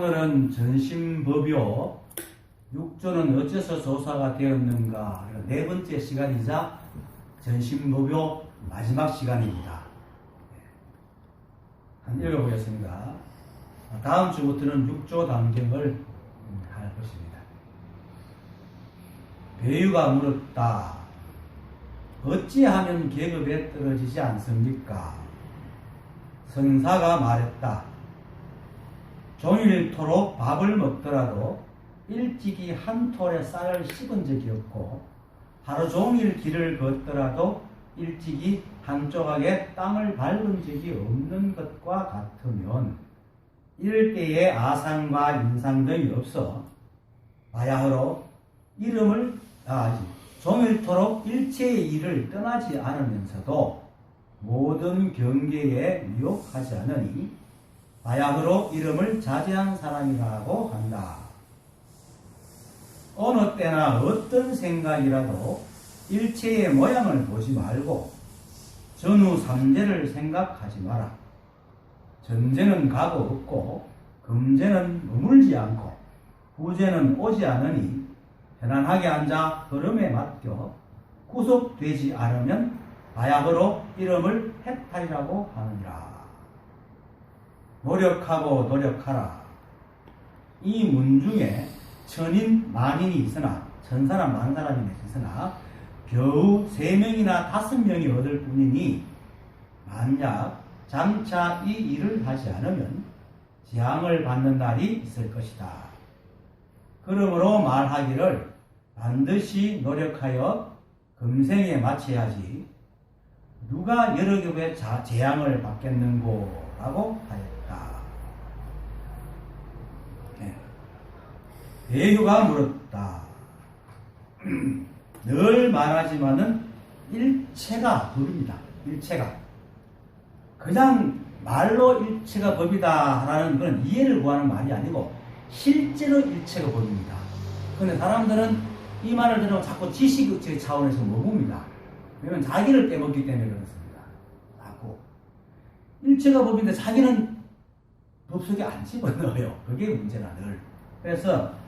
오늘은 전신법요, 육조는 어째서 조사가 되었는가, 네 번째 시간이자 전신법요 마지막 시간입니다. 한번 읽어보겠습니다. 다음 주부터는 육조 단경을 할 것입니다. 배유가 물었다. 어찌하면 계급에 떨어지지 않습니까? 성사가 말했다. 종일토록 밥을 먹더라도 일찍이 한 톨에 쌀을 씹은 적이 없고 하루 종일 길을 걷더라도 일찍이 한 조각의 땅을 밟은 적이 없는 것과 같으면 이럴 때에 아상과 인상 등이 없어 바야흐로 이름을 종일토록 일체의 일을 떠나지 않으면서도 모든 경계에 미혹하지 않으니 바야흐로 이름을 자제한 사람이라고 한다. 어느 때나 어떤 생각이라도 일체의 모양을 보지 말고 전후 삼재를 생각하지 마라. 전재는 가고 없고 금재는 머물지 않고 후재는 오지 않으니 편안하게 앉아 흐름에 맡겨 구속되지 않으면 바야흐로 이름을 해탈이라고 하느니라. 노력하고 노력하라. 이 문 중에 천인 만인이 있으나 천사람 많은 사람이 있으나 겨우 3명이나 5명이 얻을 뿐이니 만약 장차 이 일을 하지 않으면 재앙을 받는 날이 있을 것이다. 그러므로 말하기를 반드시 노력하여 금생에 마쳐야지 누가 여러 겹의 재앙을 받겠는고 라고 하였다. 배유가 물었다. 늘 말하지만은 일체가 법입니다. 일체가. 그냥 말로 일체가 법이다 라는 건 이해를 구하는 말이 아니고 실제로 일체가 법입니다. 그런데 사람들은 이 말을 들으면 자꾸 지식의 차원에서 머뭅니다. 왜냐면 자기를 빼먹기 때문에 그렇습니다. 자꾸. 일체가 법인데 자기는 법 속에 안 집어넣어요. 그게 문제나 늘. 그래서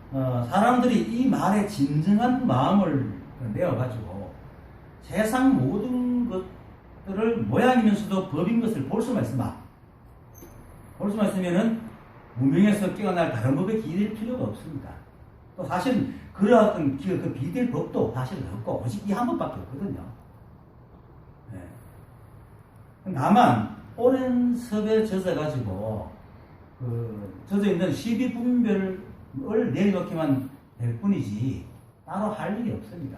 사람들이 이 말에 진정한 마음을 내어가지고 세상 모든 것들을 모양이면서도 법인 것을 볼 수만 있으면 문명에서 깨어날 다른 법에 기댈 필요가 없습니다. 또 사실 그러한 그 비댈 법도 사실 없고 오직 이 한 법밖에 없거든요. 네. 다만 오랜 섭에 젖어가지고 젖어 있는 시비분별을 내려놓기만 될 뿐이지 따로 할 일이 없습니다.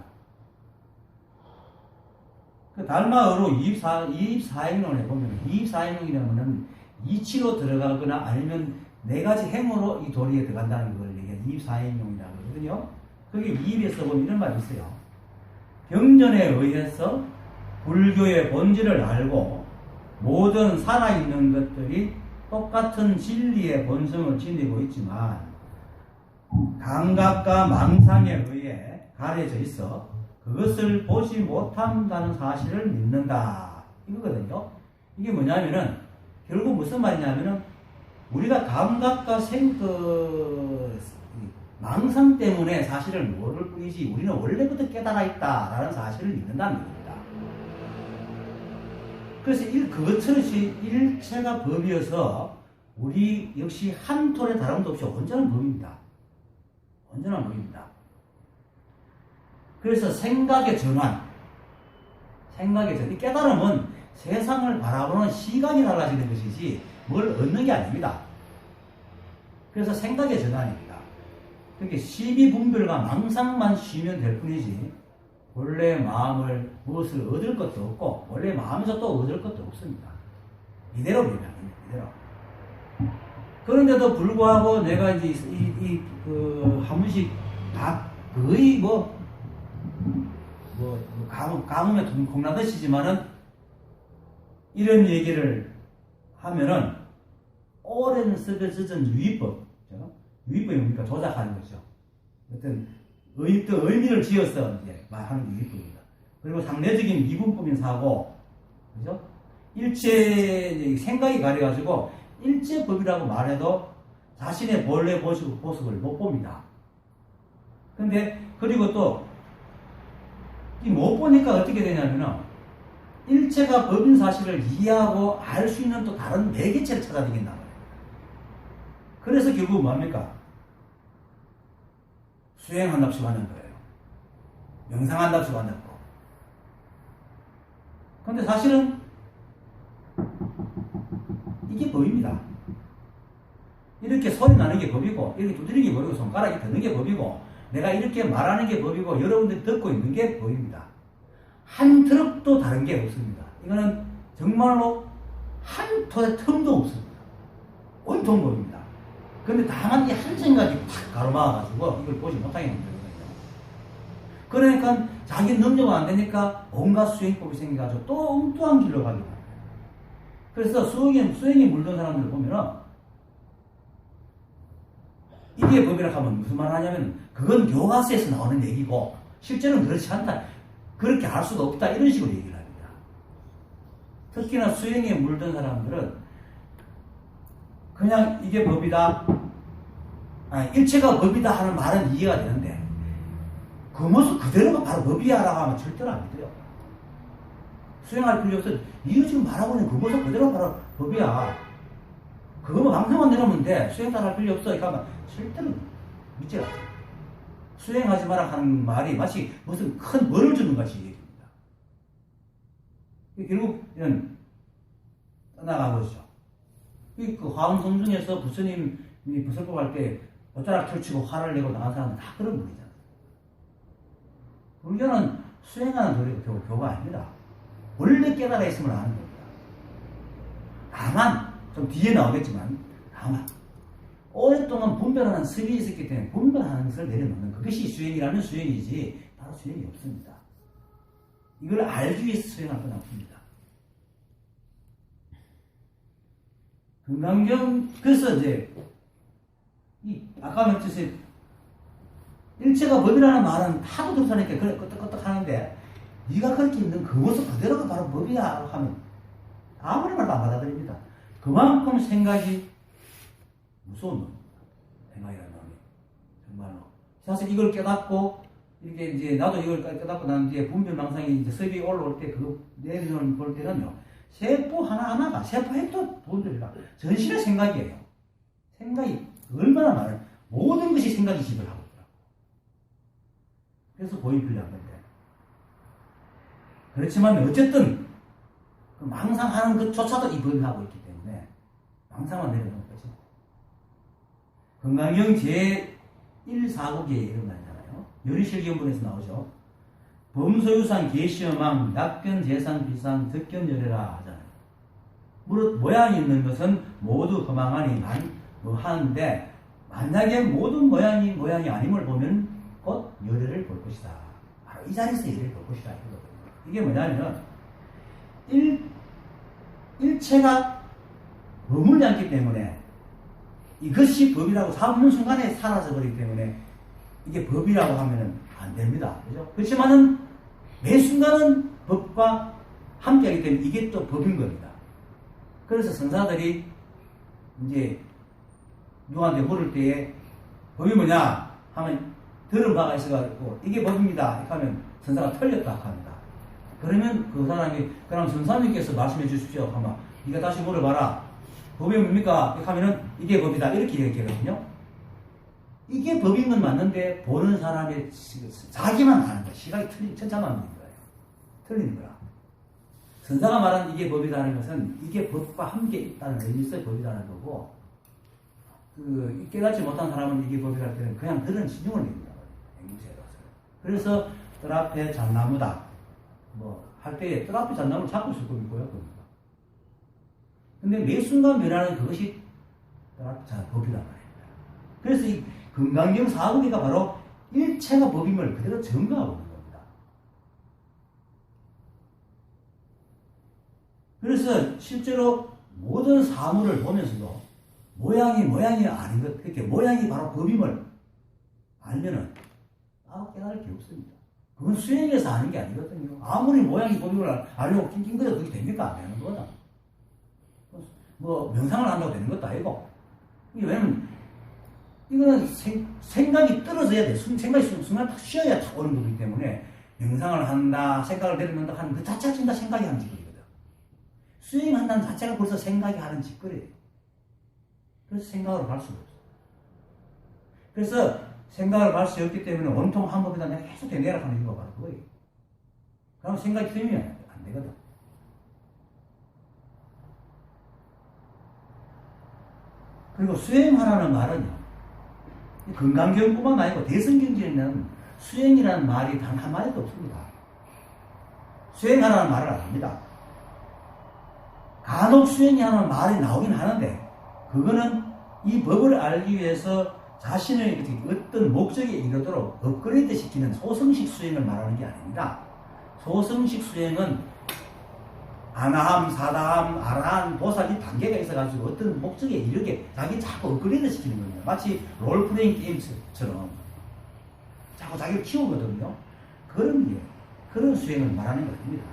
그 달마어로 24행론에 보면 24행론이라면 이치로 들어가거나 아니면 4가지 행으로 이 도리에 들어간다는 걸 얘기해요. 24행론이라고 하거든요. 거기 2입에서 보면 이런 말이 있어요. 경전에 의해서 불교의 본질을 알고 모든 살아있는 것들이 똑같은 진리의 본성을 지니고 있지만 감각과 망상에 의해 가려져 있어 그것을 보지 못한다는 사실을 믿는다. 이거거든요. 이게 뭐냐면은 결국 무슨 말이냐면은 우리가 감각과 망상 때문에 사실을 모를 뿐이지 우리는 원래부터 깨달아 있다라는 사실을 믿는다는 겁니다. 그래서 그것처럼 일체가 법이어서 우리 역시 한 톨의 다름도 없이 온전한 법입니다. 온전한 법입니다. 그래서 생각의 전환, 깨달음은 세상을 바라보는 시각이 달라지는 것이지 뭘 얻는 게 아닙니다. 그래서 생각의 전환입니다. 그렇게 시비분별과 망상만 쉬면 될 뿐이지 원래 마음을 무엇을 얻을 것도 없고 원래 마음에서 또 얻을 것도 없습니다. 이대로 보면 이대로. 그런데도 불구하고 내가 이제 한 번씩 다 거의 가뭄에 콩나듯이지만은 이런 얘기를 하면은 오랜 썩어 젖은 유의법, 유의법이 뭡니까? 조작하는 거죠. 어떤 의미를 지어서 이제 말하는 유의법입니다. 그리고 상대적인 미분법인 사고, 그죠? 일체 생각이 가려가지고 일체법이라고 말해도 자신의 본래 모습을 못 봅니다. 근데 그리고 또 못 보니까 어떻게 되냐면은 일체가 법인 사실을 이해하고 알 수 있는 또 다른 매개체를 찾아다닌단 말이에요. 그래서 결국 뭡니까? 수행한답시고 하는 거예요. 명상한답시고 하는 거. 근데 사실은 이게 법입니다. 이렇게 소리 나는 게 법이고, 이렇게 두드리는 게 법이고, 손가락이 드는 게 법이고, 내가 이렇게 말하는 게 법이고, 여러분들이 듣고 있는 게 법입니다. 한 드럽도 다른 게 없습니다. 이거는 정말로 한 톨의 틈도 없습니다. 온통 법입니다. 근데 다만 이 한 생각이 팍 가로막아가지고 이걸 보지 못하게 만들거든요. 그러니까 자기 능력은 안 되니까 온갖 수행법이 생겨가지고 또 엉뚱한 길로 가게 됩니다. 그래서 수행에 물든 사람들을 보면은 이게 법이라고 하면 무슨 말 하냐면 그건 교과서에서 나오는 얘기고 실제로는 그렇지 않다. 그렇게 알 수가 없다. 이런 식으로 얘기를 합니다. 특히나 수행에 물든 사람들은 그냥 이게 법이다. 일체가 법이다 하는 말은 이해가 되는데 그 모습 그대로가 바로 법이야 라고 하면 절대로 안 돼요. 수행할 필요 없어. 이거 지금 말하고 있는 그 모습 그대로가 바로 법이야. 그거만 방송만 내놓으면 돼. 수행 따라 할 필요 없어. 이렇게 하면 절대로 믿지 않아요. 수행하지 마라 하는 말이 마치 무슨 큰 벌을 주는 같이 얘기입니다. 결국 이런 떠나가보시죠. 그 화엄성 중에서 부처님이 부설법 할 때 옷자락 펼치고 화를 내고 나간 사람은 다 그런 분이잖아요. 불교는 수행하는 소리가 교가 아닙니다. 원래 깨달아 있으면 아는 겁니다. 다만 좀 뒤에 나오겠지만 다만 오랫동안 분별하는 습이 있었기 때문에 분별하는 것을 내려놓는 그것이 수행이라면 수행이지 바로 수행이 없습니다. 이걸 알기 위해서 수행할 건 없습니다. 금강경 그래서 이제 아까 말했듯이 일체가 법이라는 말은 하도 그렇다니까 그래 끄떡끄떡 하는데 네가 그렇게 있는 그 모습 그대로가 바로 법이야 하면 아무리 말도 안 받아들입니다. 그만큼 생각이 무서운 놈입니다. 생각이라는 놈이 정말로 사실 이걸 깨닫고 이렇게 이제 나도 이걸 깨닫고 난 뒤에 분별망상이 이제 섭이 올라올 때 그 내면을 볼 때는요 세포 하나하나가 세포 핵도 분별이라 전신의 생각이에요. 생각이 얼마나 많아요. 모든 것이 생각이 집을 하고 있더라고. 그래서 보이 불리한 건데 그렇지만 어쨌든 그 망상하는 것조차도 이 법이 하고 있기 때문에 망상만 내려놓은 거죠. 건강경 제1사국에 이런 거 있잖아요. 요리실기원본에서 나오죠. 범소유상 계시어망 낙견 재상 비상 득견열애라 하잖아요. 무릇 모양이 있는 것은 모두 허망하니만 뭐 하는데 만약에 모든 모양이 아님을 보면 곧 열애를 볼 것이다. 바로 이 자리에서 열애를 볼 것이다. 이게 뭐냐면 일체가 머물지 않기 때문에 이것이 법이라고 삼는 순간에 사라져버리기 때문에 이게 법이라고 하면 안 됩니다. 그죠? 그렇지만은 매 순간은 법과 함께하기 때문에 이게 또 법인 겁니다. 그래서 선사들이 이제 누구한테 물을 때에 법이 뭐냐 하면 들은 바가 있어가지고 이게 법입니다. 이렇게 하면 선사가 틀렸다 합니다. 그러면 그 사람이 그럼 선사님께서 말씀해 주십시오. 하면 네가 다시 물어봐라. 법이 뭡니까? 이렇게 하면은 이게 법이다. 이렇게 얘기하거든요. 이게 법인 건 맞는데 보는 사람의 자기만 아는 거야. 시각이 틀린 천차만별인 거예요. 틀리는 거야. 선사가 말하는 이게 법이라는 것은 이게 법과 함께 있다는 의미에서 법이라는 거고 깨닫지 못한 사람은 이게 법이랄 때는 그냥 들은 신용을 냅니다. 그래서 뜰 앞에 잣나무다. 뭐 할 때에 뜰 앞에 잣나무를 잡고 있을 거고요. 근데 매 순간 변하는 그것이 뜰 앞에 법이란 말입니다. 그래서 이 금강경 사국이가 바로 일체가 법임을 그대로 증거하고 있는 겁니다. 그래서 실제로 모든 사물을 보면서도 모양이 아닌 것, 그렇게 모양이 바로 법임을 알면은 따로 깨달을 게 없습니다. 그건 수행에서 아는 게 아니거든요. 아무리 모양이 법임을 알려고 낑낑거려 그게 됩니까? 안 되는 거다. 뭐 명상을 한다고 되는 것도 아니고. 왜냐면 이거는 생각이 떨어져야 돼. 생각이 순간 딱 쉬어야 딱 오는 거기 때문에 명상을 한다, 생각을 내려놓는다 하는 그 자체가 진짜 생각이 하는 짓거리거든. 수행한다는 자체가 벌써 생각이 하는 짓거리예요. 그래서 생각으로 갈 수가 없어. 그래서 생각을 갈 수 없기 때문에 온통 한 법에다 내가 계속 되뇌라 하는 이유가 바로 그거예요. 그럼 생각이 들면 안 되거든. 그리고 수행하라는 말은요, 건강경뿐만 아니고 대성경전에는 수행이라는 말이 단 한마디도 없습니다. 수행하라는 말을 안 합니다. 간혹 수행이라는 말이 나오긴 하는데, 그거는 이 법을 알기 위해서 자신의 어떤 목적에 이르도록 업그레이드 시키는 소성식 수행을 말하는 게 아닙니다. 소성식 수행은 아나함, 사다함, 아라함, 보살 이 단계가 있어가지고 어떤 목적에 이르게 자기 자꾸 업그레이드 시키는 겁니다. 마치 롤플레잉 게임처럼 자꾸 자기를 키우거든요. 그런 수행을 말하는 것입니다.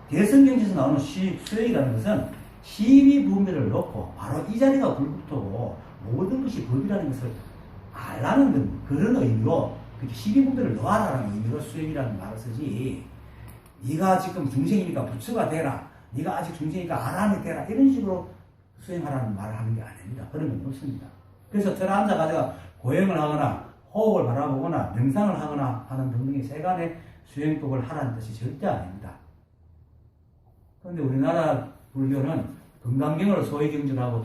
대성경에서 나오는 수행이라는 것은 시비분별을 놓고 바로 이 자리가 불붙고 모든 것이 법이라는 것을 알라는 그런 의미로 시비분별을 놓아라는 의미로 수행이라는 말을 쓰지, 네가 지금 중생이니까 부처가 되라, 네가 아직 중생이니까 아람이 되라, 이런 식으로 수행하라는 말을 하는 게 아닙니다. 그런 건 없습니다. 그래서 틀 앉아가지고 고행을 하거나 호흡을 바라보거나 명상을 하거나 하는 등등의 세간의 수행법을 하라는 뜻이 절대 아닙니다. 그런데 우리나라 불교는 금강경을 소위 경전하고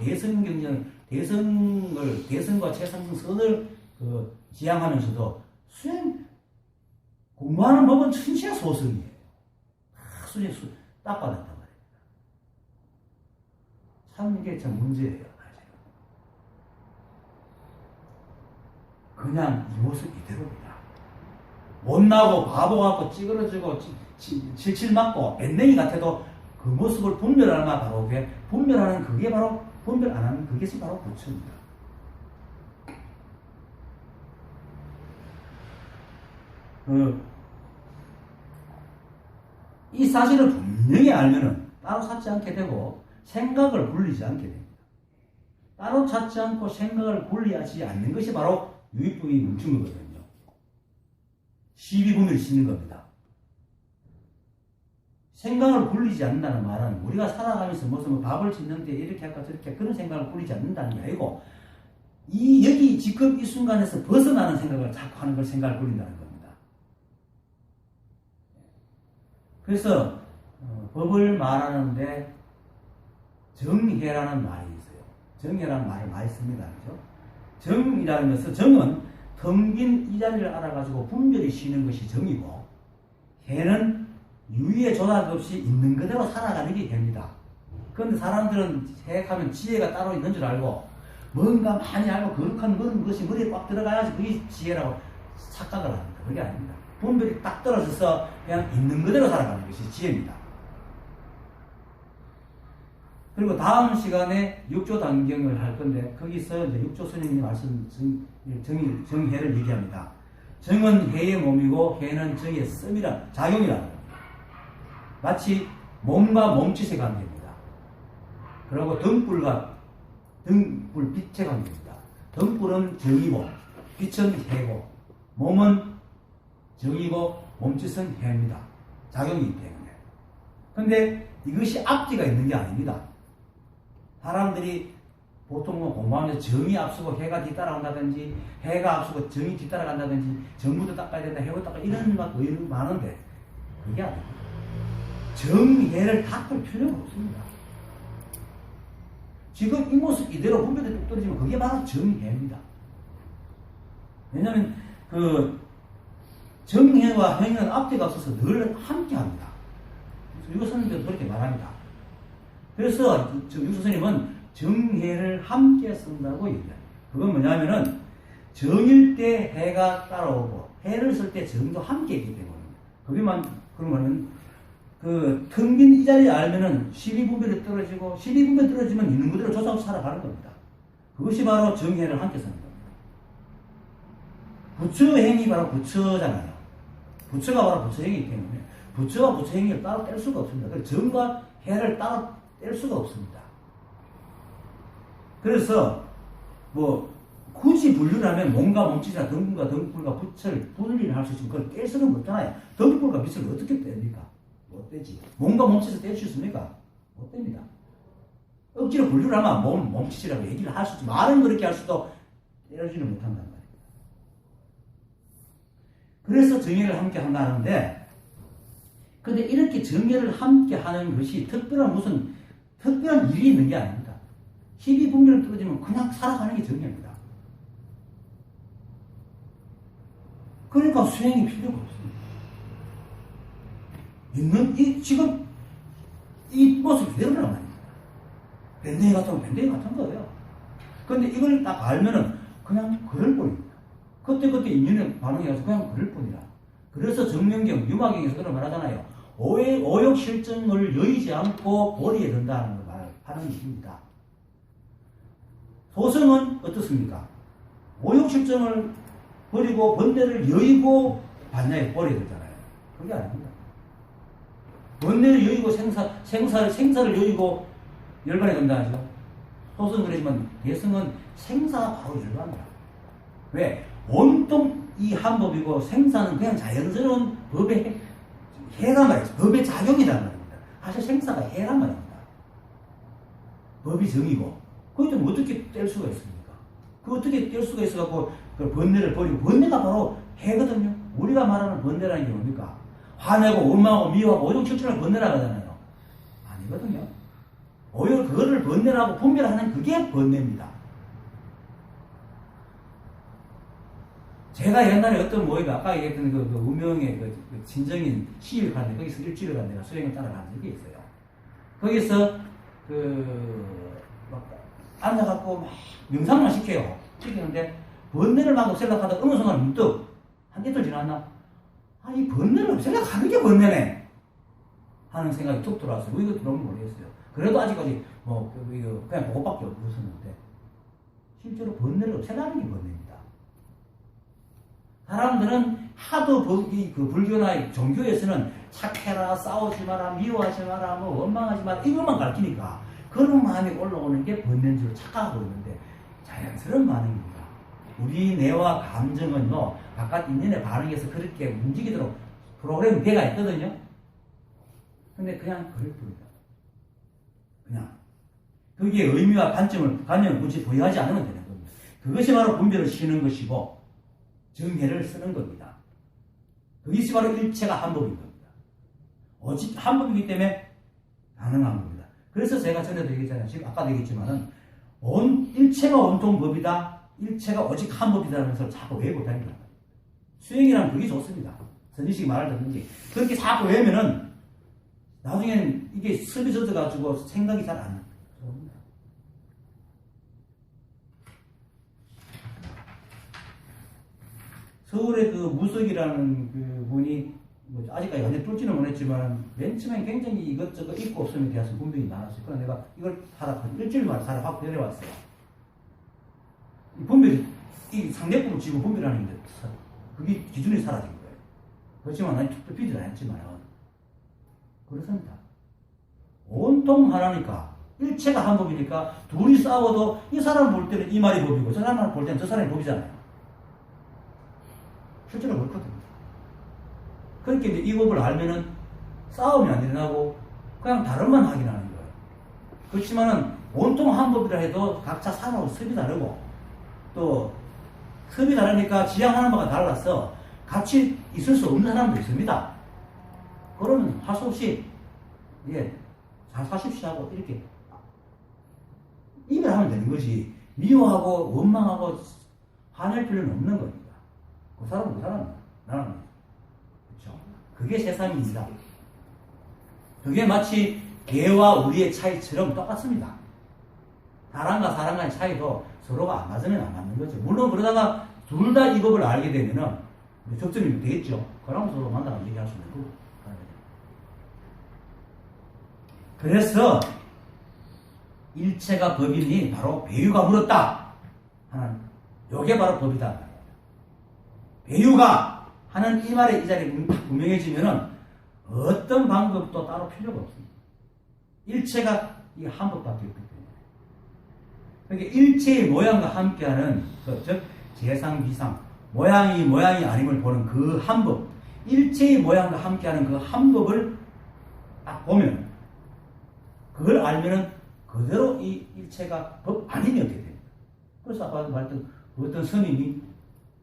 대성과 최상승선을 지향하면서도 수행 공부하는 법은 천시야 소승이에요. 수행 딱 받았단 말입니다. 참 이게 참 문제예요. 그냥 이 모습 이대로입니다. 못나고 바보 같고 찌그러지고 칠칠 맞고 밴댕이 같아도 그 모습을 분별하는 게 바로 분별하는 그게 바로 분별 안 하는 그것이 바로 부처입니다. 이 사실을 분명히 알면은 따로 찾지 않게 되고 생각을 굴리지 않게 됩니다. 따로 찾지 않고 생각을 굴리지 않는 것이 바로 유익분이 멈춘 거거든요. 시비분별이 씻는 겁니다. 생각을 굴리지 않는다는 말은 우리가 살아가면서 무슨 밥을 짓는데 이렇게 할까 저렇게 그런 생각을 굴리지 않는다는 게 아니고 여기 지금 이 순간에서 벗어나는 생각을 자꾸 하는 걸 생각을 굴린다는 겁니다. 그래서 법을 말하는데 정해라는 말이 있어요. 정해라는 말을 많이 씁니다. 그렇죠? 정이라는 것은 정은 텅 빈 이 자리를 알아가지고 분별이 쉬는 것이 정이고, 해는 유의의 조작 없이 있는 그대로 살아가는 게 해입니다. 그런데 사람들은 생각하면 지혜가 따로 있는 줄 알고 뭔가 많이 알고 거룩한 것이 머리에 꽉 들어가야지 그게 지혜라고 착각을 합니다. 그게 아닙니다. 분별이 딱 떨어져서 그냥 있는 그대로 살아가는 것이 지혜입니다. 그리고 다음 시간에 6조 단경을 할 건데 거기서 이제 6조 스님이 말씀 정해를 얘기합니다. 정은 해의 몸이고 해는 정의 씀이라 작용이라는 겁니다. 마치 몸과 몸짓의 관계입니다. 그리고 등불과 등불 빛의 관계입니다. 등불은 정이고 빛은 해고 몸은 정이고 몸짓은 해입니다. 작용이기 때문에. 그런데 이것이 앞뒤가 있는 게 아닙니다. 사람들이 보통 공부하면서 정이 앞서고 해가 뒤따라간다든지 해가 앞서고 정이 뒤따라간다든지 정부도 닦아야 된다 해부도 닦아야 이런 막 의견이 많은데 그게 아닙니다. 정해를 닦을 필요가 없습니다. 지금 이 모습 이대로 분별이 뚝 떨어지면 그게 바로 정해입니다. 왜냐하면 정해와 행위는 앞뒤가 없어서 늘 함께 합니다. 유교스님도 그렇게 말합니다. 그래서 유교스님은 정해를 함께 쓴다고 얘기합니다. 그건 뭐냐면은 정일 때 해가 따라오고 해를 쓸 때 정도 함께 있기 때문입니다. 그러면은 텅 빈 이 자리에 알면은 시비분별이 떨어지고 시비분별이 떨어지면 있는 그대로 조사 없이 살아가는 겁니다. 그것이 바로 정해를 함께 쓰는 겁니다. 부처행이 바로 부처잖아요. 부처가 바로 부처행이기 때문에 부처와 부처행위를 따로 뗄 수가 없습니다. 그래서 정과 해를 따로 뗄 수가 없습니다. 그래서 굳이 분류를 하면 몸과 몸짓이나 등분과 등불과 붙을 분리를 할 수 있으면 그걸 뗄 수는 없잖아요. 등불과 빛을 어떻게 뗍니까? 못 떼지. 몸과 몸짓을 뗄 수 있습니까? 못 뗍니다. 억지로 분류를 하면 몸짓이라고 얘기를 할 수 있지. 말은 그렇게 할 수도 떼지는 못한단 말이에요. 그래서 정예를 함께 한다는데, 근데 이렇게 정예를 함께 하는 것이 무슨 특별한 일이 있는 게 아닙니다. 희비분별을 떨어지면 그냥 살아가는 게 정예입니다. 그러니까 수행이 필요가 없습니다. 지금 이 모습이 그대로란 말입니다. 밴댕이 같으면 밴댕이 같은 거예요. 근데 이걸 딱 알면은 그냥 그럴 뿐입니다. 그때 인연에 반응해서 그냥 그럴 뿐이라. 그래서 정명경, 유마경에서 그런 말 하잖아요. 오욕 실정을 여의지 않고 버려야 된다는 걸 말하는 것입니다. 소승은 어떻습니까? 오욕 실정을 버리고 번뇌를 여의고 반야에 버려야 되잖아요. 그게 아닙니다. 번뇌를 여의고 생사를 여의고 열반에 된다 하죠. 소승은 그러지만 대승은 생사가 바로 열반이다. 왜? 온통 이 한법이고 생사는 그냥 자연스러운 법의 해란 말이죠. 법의 작용이라는 말입니다. 사실 생사가 해란 말입니다. 법이 정이고 그걸 좀 어떻게 뗄 수가 있습니까? 그 어떻게 뗄 수가 있어갖고 그 번뇌를 버리고 번뇌가 바로 해거든요. 우리가 말하는 번뇌라는 게 뭡니까? 화내고 원망하고 미워하고 오종 칠천을 번뇌라고 하잖아요. 아니거든요. 오히려 그거를 번뇌라고 분별하는 그게 번뇌입니다. 제가 옛날에 어떤 모임에 아까 얘기했던 그 우명의 그 진정인 시위를 가는데 거기서 일주일을 간 내가 수행을 따라가는 적이 있어요. 거기서 막 앉아갖고 막 명상만 시키는데 번뇌를 막 없애려고 하다 어느 순간 문득 한 이틀 지났나? 이 번뇌를 없애려고 하는 게 번뇌네 하는 생각이 툭 들어왔어요. 왜 이거 들어오면 모르겠어요. 그래도 아직까지 그냥 그것밖에 없었는데 실제로 번뇌를 없애려는 게 번뇌입니다. 사람들은 하도 불교나 종교에서는 착해라, 싸우지 마라, 미워하지 마라, 원망하지 마라 이것만 가르치니까 그런 마음이 올라오는 게 번뇌인 줄 착각하고 있는데 자연스러운 반응입니다. 우리 뇌와 감정은 바깥 인연의 반응에서 그렇게 움직이도록 프로그램이 되어 있거든요. 근데 그냥 그럴 뿐이다. 그냥 거기에 의미와 관념을 굳이 부여하지 않으면 되는 겁니다. 그것이 바로 분별을 쉬는 것이고 정해를 쓰는 겁니다. 그것이 바로 일체가 한법인 겁니다. 오직 한법이기 때문에 가능한 겁니다. 그래서 제가 전에도 얘기했잖아요. 지금 아까도 얘기했지만은 일체가 온통 법이다. 일체가 오직 한법이다라는 것을 자꾸 외우고 다닙니다. 수행이란 그게 좋습니다. 선지식이 말을 듣는지 그렇게 자꾸 외우면은 나중에는 이게 습이 젖어가지고 생각이 잘 안 나옵니다. 서울의 그 무석이라는 그 분이 아직까지 완전히 뚫지는 못했지만 맨 처음에 굉장히 이것저것 있고 없음에 대해서 분명히 많았어요. 그래서 내가 이걸 일주일 만에 확 내려왔어요. 이 분별이 이 상대품을 지고 분별하는 게 그게 기준이 사라진 거예요. 그렇지만 난 툭툭 비질 안 했지만 그렇습니다. 온통 하나니까 일체가 한 법이니까 둘이 싸워도 이 사람 볼 때는 이 말이 법이고 저 사람 볼 때는 저 사람이 법이잖아요. 실제로 그렇거든요. 그렇게 이제 이 법을 알면은 싸움이 안 일어나고 그냥 다른만 확인하는 거예요. 그렇지만은 온통 한 법이라 해도 각자 사람하고 습이 다르고 또 습이 다르니까 지향 하는 바가 달라서 같이 있을 수 없는 사람도 있습니다. 그러면 할 수 없이 잘 사십시오 하고 이렇게 이별하면 되는 거지 미워하고 원망하고 화낼 필요는 없는 겁니다. 그 사람은 그 사람입니다. 나는 그렇죠. 그게 세상입니다. 그게 마치 개와 우리의 차이처럼 똑같습니다. 사람과 사람과의 차이도 서로가 안 맞으면 안 맞는 거죠. 물론 그러다가 둘 다 이 법을 알게 되면은 접점이 되겠죠. 그러면 서로 만나서 얘기할 수 있는 거고. 그래서 일체가 법이니 바로 배유가 물었다 하는 요게 바로 법이다. 배유가 하는 이 말의 이 자리에 분명해지면은 어떤 방법도 따로 필요가 없습니다. 일체가 이 한 법밖에 없기 때문에. 그러니까 일체의 모양과 함께하는 즉 재상 비상 모양이 아님을 보는 그 한 법, 일체의 모양과 함께하는 그 한 법을 딱 보면 그걸 알면은 그대로 이 일체가 법 아님이 어떻게 됩니까? 그래서 아까 말했던 어떤 스님이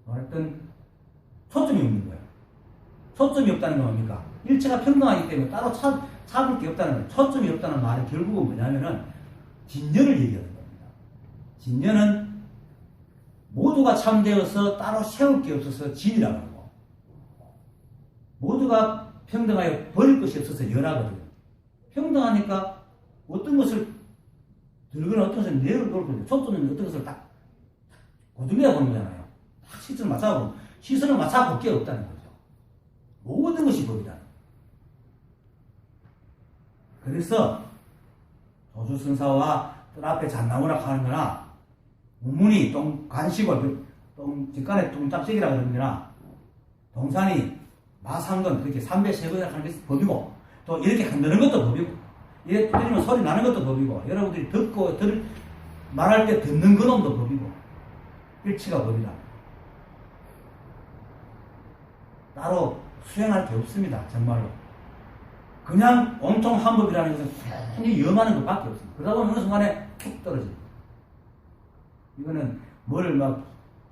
말했던 초점이 없는 거예요. 초점이 없다는 건 뭡니까? 일체가 평등하기 때문에 따로 찾을 게 없다는 거예요. 초점이 없다는 말은 결국은 뭐냐면은 진여를 얘기하는 겁니다. 진여는 모두가 참되어서 따로 세울 게 없어서 진이라고 하고, 모두가 평등하여 버릴 것이 없어서 여라거든요. 평등하니까 어떤 것을 들거나 어떤 것을 내려놓을 거예요. 초점은 어떤 것을 딱 고정해야 보는 거잖아요. 딱 시선을 맞춰보고, 시선을 맞춰볼 게 없다는 거죠. 모든 것이 법이다. 그래서 조주선사와 뜰 앞에 잣나무라 하는 거나 문문이 관시골 직간에 똥짝지기라 그러는 거나 동산이 마상건 그렇게 삼배세거라 하는 것이 법이고, 또 이렇게 흔드는 것도 법이고, 이렇게 때리면 소리 나는 것도 법이고, 여러분들이 듣고 말할 때 듣는 그놈도 법이고, 일치가 법이다. 따로 수행할 게 없습니다. 정말로. 그냥 온통 한 법이라는 것은 굉장히 염하는 것밖에 없습니다. 그러다 보면 어느 순간에 툭 떨어집니다. 이거는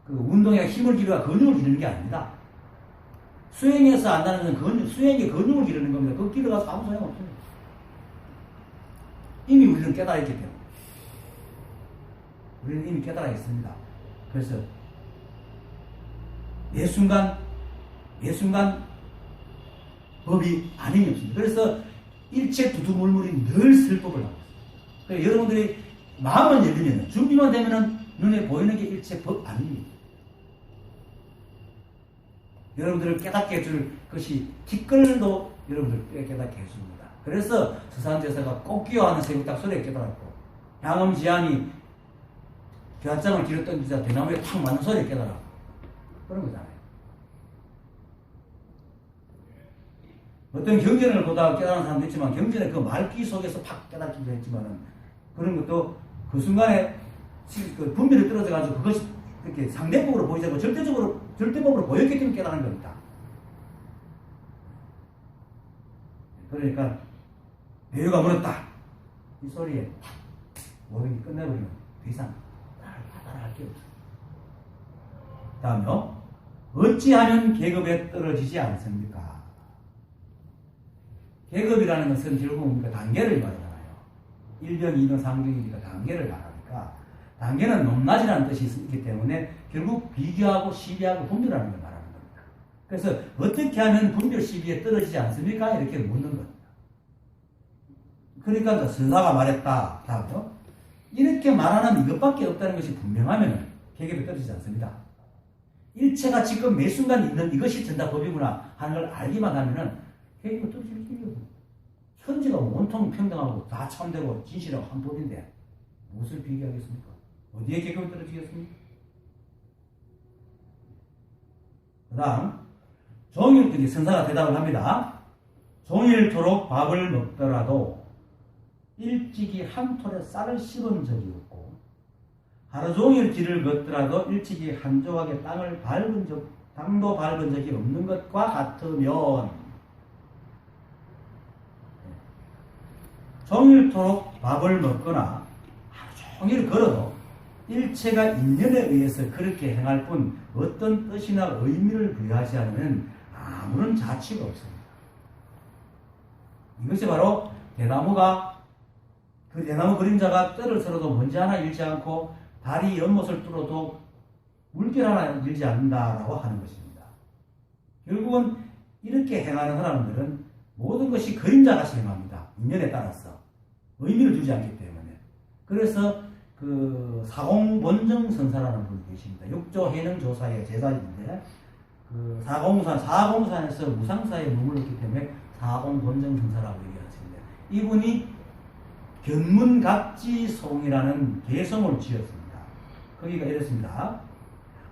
운동에 힘을 기르가 근육을 기르는 게 아닙니다. 수행에서 안다는 것은 수행에 근육을 기르는 겁니다. 그거 기르가서 아무 소용 없습니다. 이미 우리는 깨달아 있기 때문에. 우리는 이미 깨달아 있습니다. 그래서 매 순간 법이 아님이 없습니다. 그래서 일체 두두물물이 늘 슬법을 하고 있습니다. 그래서 여러분들이 마음을 열리면, 준비만 되면 눈에 보이는 게 일체 법 아닙니다. 여러분들을 깨닫게 해줄 것이 티끌도 여러분들 깨닫게 해줍니다. 그래서 서산제사가 꽃기어하는 새벽 딱 소리에 깨달았고, 양엄지향이 겨장을 뒤로 던지자 대나무에 탁 맞는 소리에 깨달았고, 그런 거잖아요. 어떤 경전을 보다가 깨달은 사람도 있지만, 경전의 그 말귀 속에서 팍 깨닫기도 했지만은, 그런 것도 그 순간에 그 분별이 떨어져가지고 그것이 이렇게 상대법으로 보이지 않고 절대법으로 보였기 때문에 깨달은 겁니다. 그러니까 배우가 물었다. 이 소리에 모든 게 끝내버리면 더 이상 따라할 게 없어요. 다음요. 어찌하면 계급에 떨어지지 않습니까? 계급이라는 것은 결국 뭡니까? 단계를 말하잖아요. 1경, 2경, 3경이니까 단계를 말하니까, 단계는 높낮이라는 뜻이 있기 때문에 결국 비교하고 시비하고 분별하는 걸 말하는 겁니다. 그래서 어떻게 하면 분별 시비에 떨어지지 않습니까? 이렇게 묻는 겁니다. 그러니까 선사가 말했다. 다음요. 이렇게 말하는 이것밖에 없다는 것이 분명하면 계급에 떨어지지 않습니다. 일체가 지금 매 순간 있는 이것이 전다 법이구나 하는 걸 알기만 하면은 계급에 떨어질 길이 없어요. 천지가 온통 평등하고 다 참되고 진실하고 한 법인데 무엇을 비교하겠습니까? 어디에 계급이 떨어지겠습니까? 그 다음 종일 선사가 대답을 합니다. 종일토록 밥을 먹더라도 일찍이 한 톨에 쌀을 씹은 적이 없고, 하루 종일 길을 걷더라도 일찍이 한 조각의 땅도 밟은 적이 없는 것과 같으면, 종일토록 밥을 먹거나 하루 종일 걸어도 일체가 인연에 의해서 그렇게 행할 뿐 어떤 뜻이나 의미를 부여하지 않으면 아무런 자취가 없습니다. 이것이 바로 그 대나무 그림자가 뜰을 쓸어도 먼지 하나 잃지 않고 다리 연못을 뚫어도 물결 하나 잃지 않는다라고 하는 것입니다. 결국은 이렇게 행하는 사람들은 모든 것이 그림자같이 행합니다. 인연에 따라서 의미를 두지 않기 때문에. 그래서 그 사공본정 선사라는 분이 계십니다. 육조 해능 조사의 제자인데, 그 사공산에서 무상사에 머물렀기 때문에 사공본정 선사라고 얘기하시는데, 이분이 견문각지송이라는 개성을 지었습니다. 거기가 이렇습니다.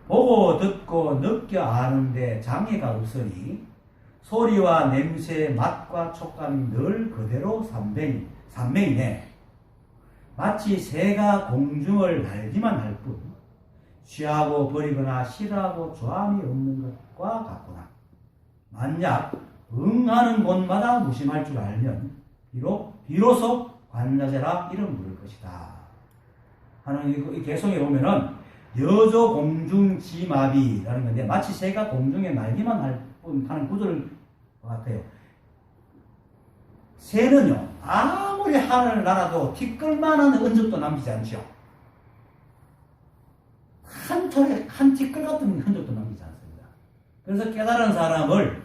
보고 듣고 느껴 아는데 장애가 없으니 소리와 냄새, 맛과 촉감이 늘 그대로 삼매이네. 마치 새가 공중을 날기만 할 뿐 취하고 버리거나 싫어하고 조함이 없는 것과 같구나. 만약 응하는 곳마다 무심할 줄 알면 비로소 관자재라 이름 부를 것이다 하는 이 개성에 보면은 여조 공중지마비라는 건데 마치 새가 공중에 날기만 할 뿐 하는 구조를 같아요. 새는요 아무리 하늘을 날아도 티끌만한 흔적도 남기지 않죠. 한 티끌 같은 흔적도 남기지 않습니다. 그래서 깨달은 사람을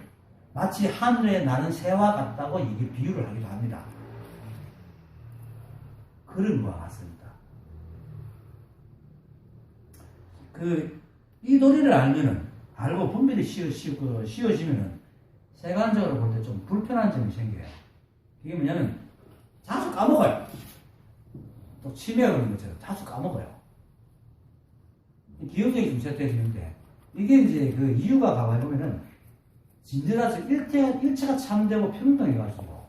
마치 하늘에 나는 새와 같다고 이게 비유를 하기도 합니다. 그런 것과 같습니다. 이 도리를 알고 분별이 쉬워지면은 세간적으로 볼 때 좀 불편한 점이 생겨요. 이게 뭐냐면 자주 까먹어요. 또 치매가 그런 것처럼 자주 까먹어요. 기억력이 좀 쇠퇴해지는데 이게 이제 그 이유가 가봐보면은 진정해서 일체가 참되고 평등해가지고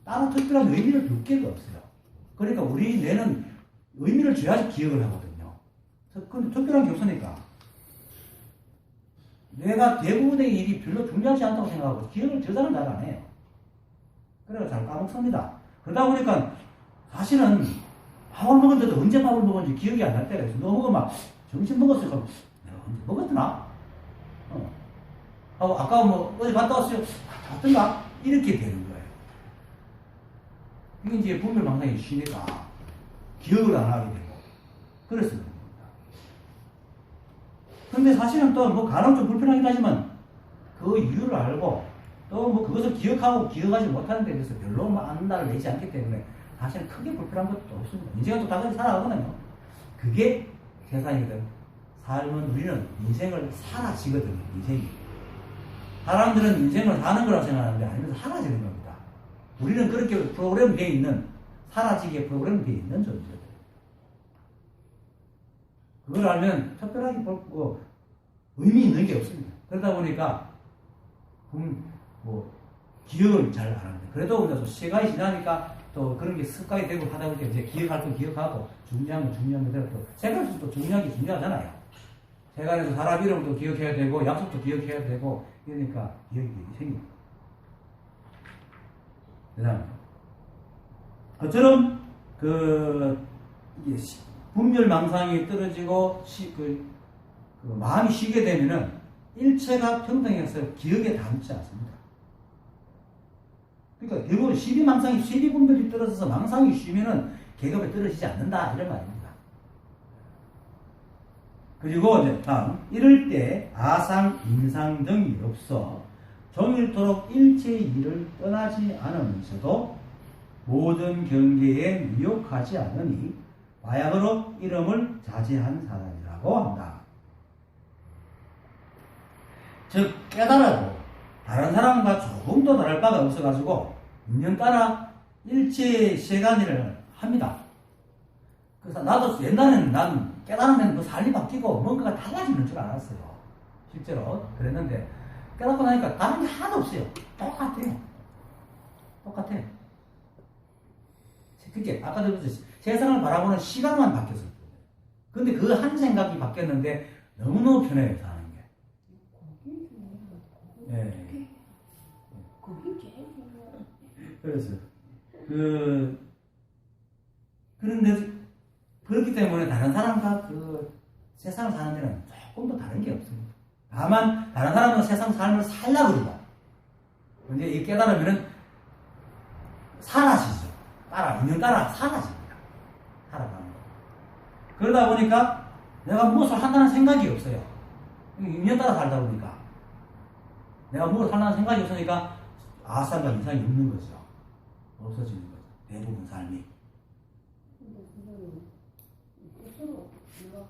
다른 특별한 의미를 둘 게가 없어요. 그러니까 우리 뇌는 의미를 줘야지 기억을 하거든요. 근데 특별한 게 없으니까 뇌가 대부분의 일이 별로 중요하지 않다고 생각하고 기억을 저장을 잘 안 해요. 그래서 잘 까먹습니다. 그러다 보니까 사실은 밥을 먹었는데도 언제 밥을 먹었는지 기억이 안 날 때가 있어요. 너무 막 점심 먹었을까? 내가 언제 먹었더나? 하고 아까 뭐 어디 갔다 왔어요? 갔던가? 이렇게 되는 거예요. 이게 이제 분별망상이 쉬니까 기억을 안 하게 되고 그래서 그런 겁니다. 근데 사실은 또 뭐 간혹 좀 불편하긴 하지만 그 이유를 알고 또 뭐 그것을 기억하지 못하는 데 대해서 별로 안다를 내지 않기 때문에 사실은 크게 불편한 것도 없습니다. 인생은 또 당연히 살아가거든요. 그게 세상이거든. 삶은 우리는 인생을 살아지거든요. 인생이. 사람들은 인생을 사는 거라고 생각하는데 아니면 사라지는 겁니다. 우리는 그렇게 프로그램되어 있는 사라지게 프로그램되어 있는 존재들. 그걸 알면 특별하게 뭐 의미 있는 게 없습니다. 그러다 보니까 기억을 잘 안 합니다. 그래도 우리가 시간이 지나니까 또 그런 게 습관이 되고 하다 보니까 이제 기억할 건 기억하고 중요한 건 중요한 거대로 또 세간에서 또 중요한 게 중요하잖아요. 세간에서 사람 이름도 기억해야 되고 약속도 기억해야 되고 이러니까 기억이 생깁니다. 그 다음에 그처럼 분별망상이 떨어지고 마음이 쉬게 되면은 일체가 평등해서 기억에 담지 않습니다. 그러니까 결국은 시비분별이 떨어져서 망상이 쉬면은 계급에 떨어지지 않는다 이런 말입니다. 그리고 이제 다음 이럴 때 아상, 인상 등이 없어 종일토록 일체의 일을 떠나지 않으면서도 모든 경계에 미혹하지 않으니 마약으로 이름을 자제한 사람이라고 한다. 즉 깨달아도 다른 사람과 조금도 다를 바가 없어가지고 인연 따라 일체의 세간일을 합니다. 그래서 나도 옛날에는 난 깨달으면 뭐 삶이 바뀌고 뭔가가 달라지는 줄 알았어요. 실제로 그랬는데 깨닫고 나니까 다른 게 하나도 없어요. 똑같아요. 그게 아까도 그랬듯이 세상을 바라보는 시각만 바뀌었어요. 근데 그 한 생각이 바뀌었는데 너무너무 편해요, 사는 게. 네. 그래서 그런데 그렇기 때문에 다른 사람과 세상을 사는 데는 조금도 다른 게 없습니다. 다만 다른 사람은 세상 삶을 살려고 그러다. 근데 이 깨달으면은 사라지죠. 인연 따라 사라집니다. 살아가는 거. 그러다 보니까 내가 무엇을 한다는 생각이 없어요. 인연 따라 살다 보니까 내가 무엇을 한다는 생각이 없으니까 아상과 인상이 없는 거죠. 없어지는 거죠. 대부분 삶이. 근데 그거는 스스로 내가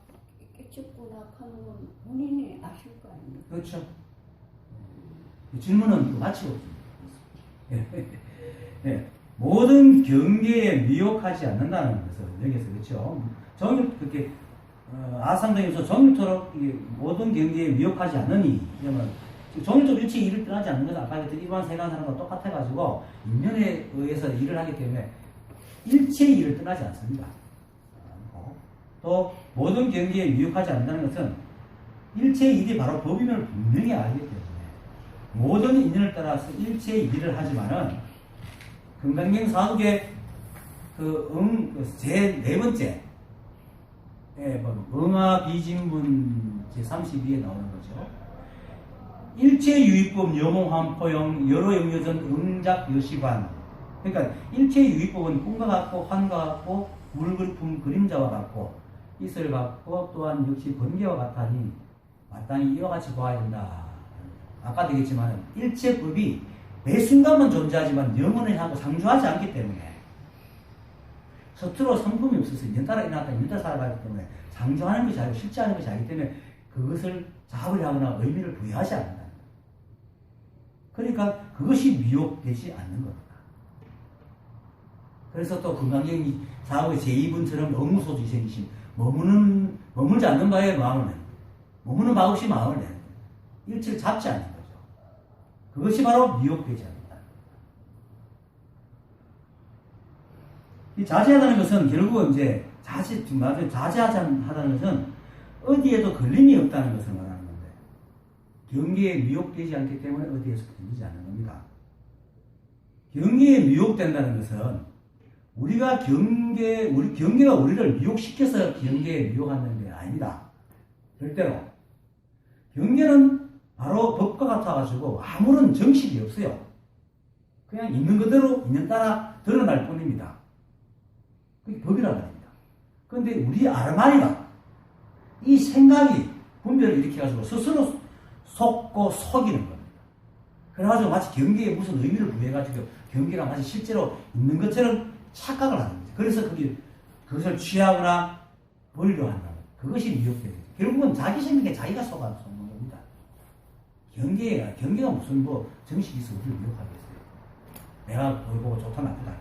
깨쳤구나 하는 건 본인이 아실 거 아닙니까? 그렇죠. 질문은 마치고 없습니다. 네. 모든 경계에 미혹하지 않는다는 것을 여기서 그렇죠. 아상등에서 정일토록 모든 경계에 미혹하지 않으니 이러면 정일토록 일체 일을 떠나지 않는 것은 아까 그랬던 일반 세간 사람과 똑같아가지고 인연에 의해서 일을 하기 때문에 일체의 일을 떠나지 않습니다. 또 모든 경기에 미혹하지 않는다는 것은 일체의 일이 바로 법임을 분명히 알기 때문에 모든 인연을 따라서 일체의 일을 하지만은 금강경 사국의 제 네 번째 응하비진문 제32에 나오는 거죠. 일체유의법 여몽환포영 여로영여전 응작여시관. 그러니까 일체유의법은 꿈과 같고 환과 같고 물글품 그림자와 같고 이슬 같고 또한 역시 번개와 같다니 마땅히 이와 같이 봐야 된다. 아까도 얘기했지만 일체법이 매 순간만 존재하지만 영원히 하고 상주하지 않기 때문에 서투로 성품이 없어서 인연따라 일어났다 인연따라 살아가기 때문에 상주하는 것이 아니고 실제하는 것이 아니기 때문에 그것을 자업을 하거나 의미를 부여하지 않는다. 그러니까 그것이 미혹되지 않는 겁니다. 그래서 또 금강경 사업의 제2분처럼 어무소지 생기심 머물지 않는 바에 마음을 내는 거예요. 머무는 바 없이 마음을 내는 거예요. 일체를 잡지 않는 거죠. 그것이 바로 미혹되지 않는다. 이 자제하다는 것은 결국은 이제 자제하다는 것은 어디에도 걸림이 없다는 것을 말하는 건데 경계에 미혹되지 않기 때문에 어디에서 걸리지 않는 겁니다. 경계에 미혹된다는 것은 우리가 경계가 우리를 미혹시켜서 경계에 미혹하는 게 아닙니다. 절대로. 경계는 바로 법과 같아가지고 아무런 정식이 없어요. 그냥 있는 그대로 있는 따라 드러날 뿐입니다. 그게 법이란 말입니다. 그런데 우리 아르마니가 이 생각이 분별을 일으켜가지고 스스로 속고 속이는 겁니다. 그래가지고 마치 경계에 무슨 의미를 부여해가지고 경계가 마치 실제로 있는 것처럼 착각을 하는 거죠. 그래서 그것을 취하거나 버리려 한다는 거예요. 그것이 미혹되는 거죠. 결국은 자기 생각에 자기가 속는 겁니다. 경계가 무슨 정식이 있어 우리를 미혹하겠어요. 내가 보고 좋다 나쁘다.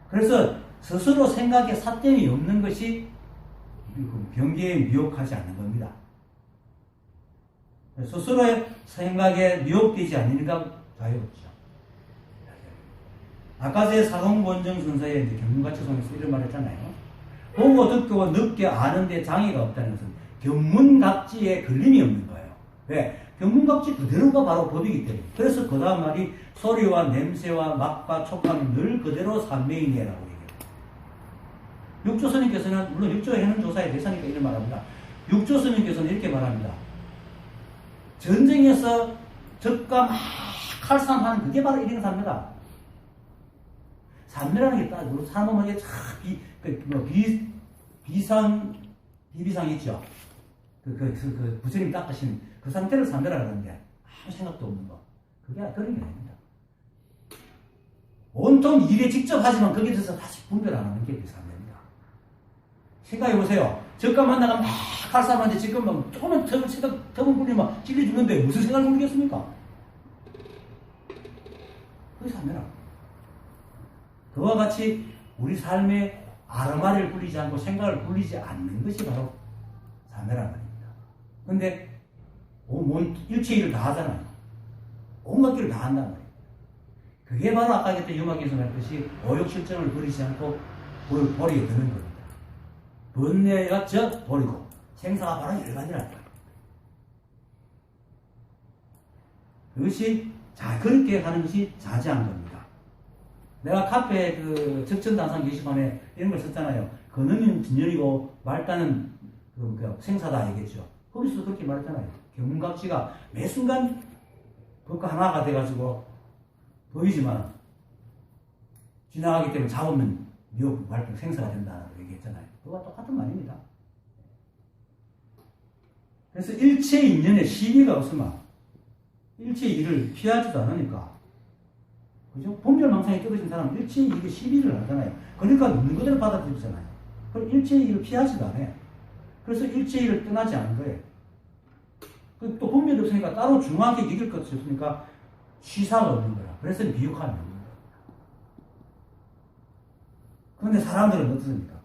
그래서 스스로 생각에 삿됨이 없는 것이 경계에 미혹하지 않는 겁니다. 스스로의 생각에 미혹되지 않으니까 자유롭죠. 아까 제 사공본정 선사의 견문가치송에서 이런 말 했잖아요. 보고 듣고 늦게 아는데 장애가 없다는 것은 견문각지에 걸림이 없는 거예요. 왜? 견문각지 그대로가 바로 법이기 때문에. 그래서 그 다음 말이 소리와 냄새와 맛과 촉감이 늘 그대로 삼매이니라고 얘기해요. 육조스님께서는 물론 육조의 해는 조사의 대상이니까 이런 말합니다. 육조스님께서는 이렇게 말합니다. 전쟁에서 적과 막 칼싸움하는 그게 바로 일행 삼매다. 삼매라는 게 딱 사람은 비비상 있죠. 부처님 닦으신 그 상태를 삼매라고 하는데 아무 생각도 없는 거. 그게 그런 게 아닙니다. 온통 일에 직접 하지만 거기에 대해서 다시 분별 안 하는 게 삼매입니다. 생각해보세요. 적과 만나가 막 칼싸움하는데 지금 막 조금만 터분 굴리면 막 찔려 죽는데 무슨 생각을 모르겠습니까? 그게 삼매라. 그와 같이 우리 삶에 아르마리를 굴리지 않고 생각을 굴리지 않는 것이 바로 삼매란 말입니다. 근데 일체 일을 다 하잖아요. 온갖 길을 다 한단 말이에요. 그게 바로 아까 했던 유마께서 말했듯이 오욕실정을 버리지 않고 버리게 되는 겁니다. 번뇌가 버리고 생사가 바로 열반이라는 거예요. 그것이 그렇게 하는 것이 자제한 겁니다. 내가 카페 적전단상 게시판에 이런 걸 썼잖아요. 근원은 진열이고 말단은 생사다 얘기했죠. 거기서 그렇게 말했잖아요. 견문각지가 매 순간 법과 하나가 돼가지고 보이지만 지나가기 때문에 잡으면 미혹 말단 생사가 된다고 얘기했잖아요. 그거와 똑같은 말입니다. 그래서 일체 인연에 시비가 없으면 일체 일을 피하지도 않으니까, 그죠? 본별망상에 떨어진 사람은 일체 일에 시비를 하잖아요. 그러니까 있는 그대로 받아들이잖아요. 그럼 일체 일을 피하지도 않아요. 그래서 일체 일을 떠나지 않은 거예요. 또 본별이 없으니까 따로 중요하게 이길 것이 없으니까 시사가 없는 거야. 그래서 미혹함이 없는 거야. 그런데 사람들은 어떻습니까?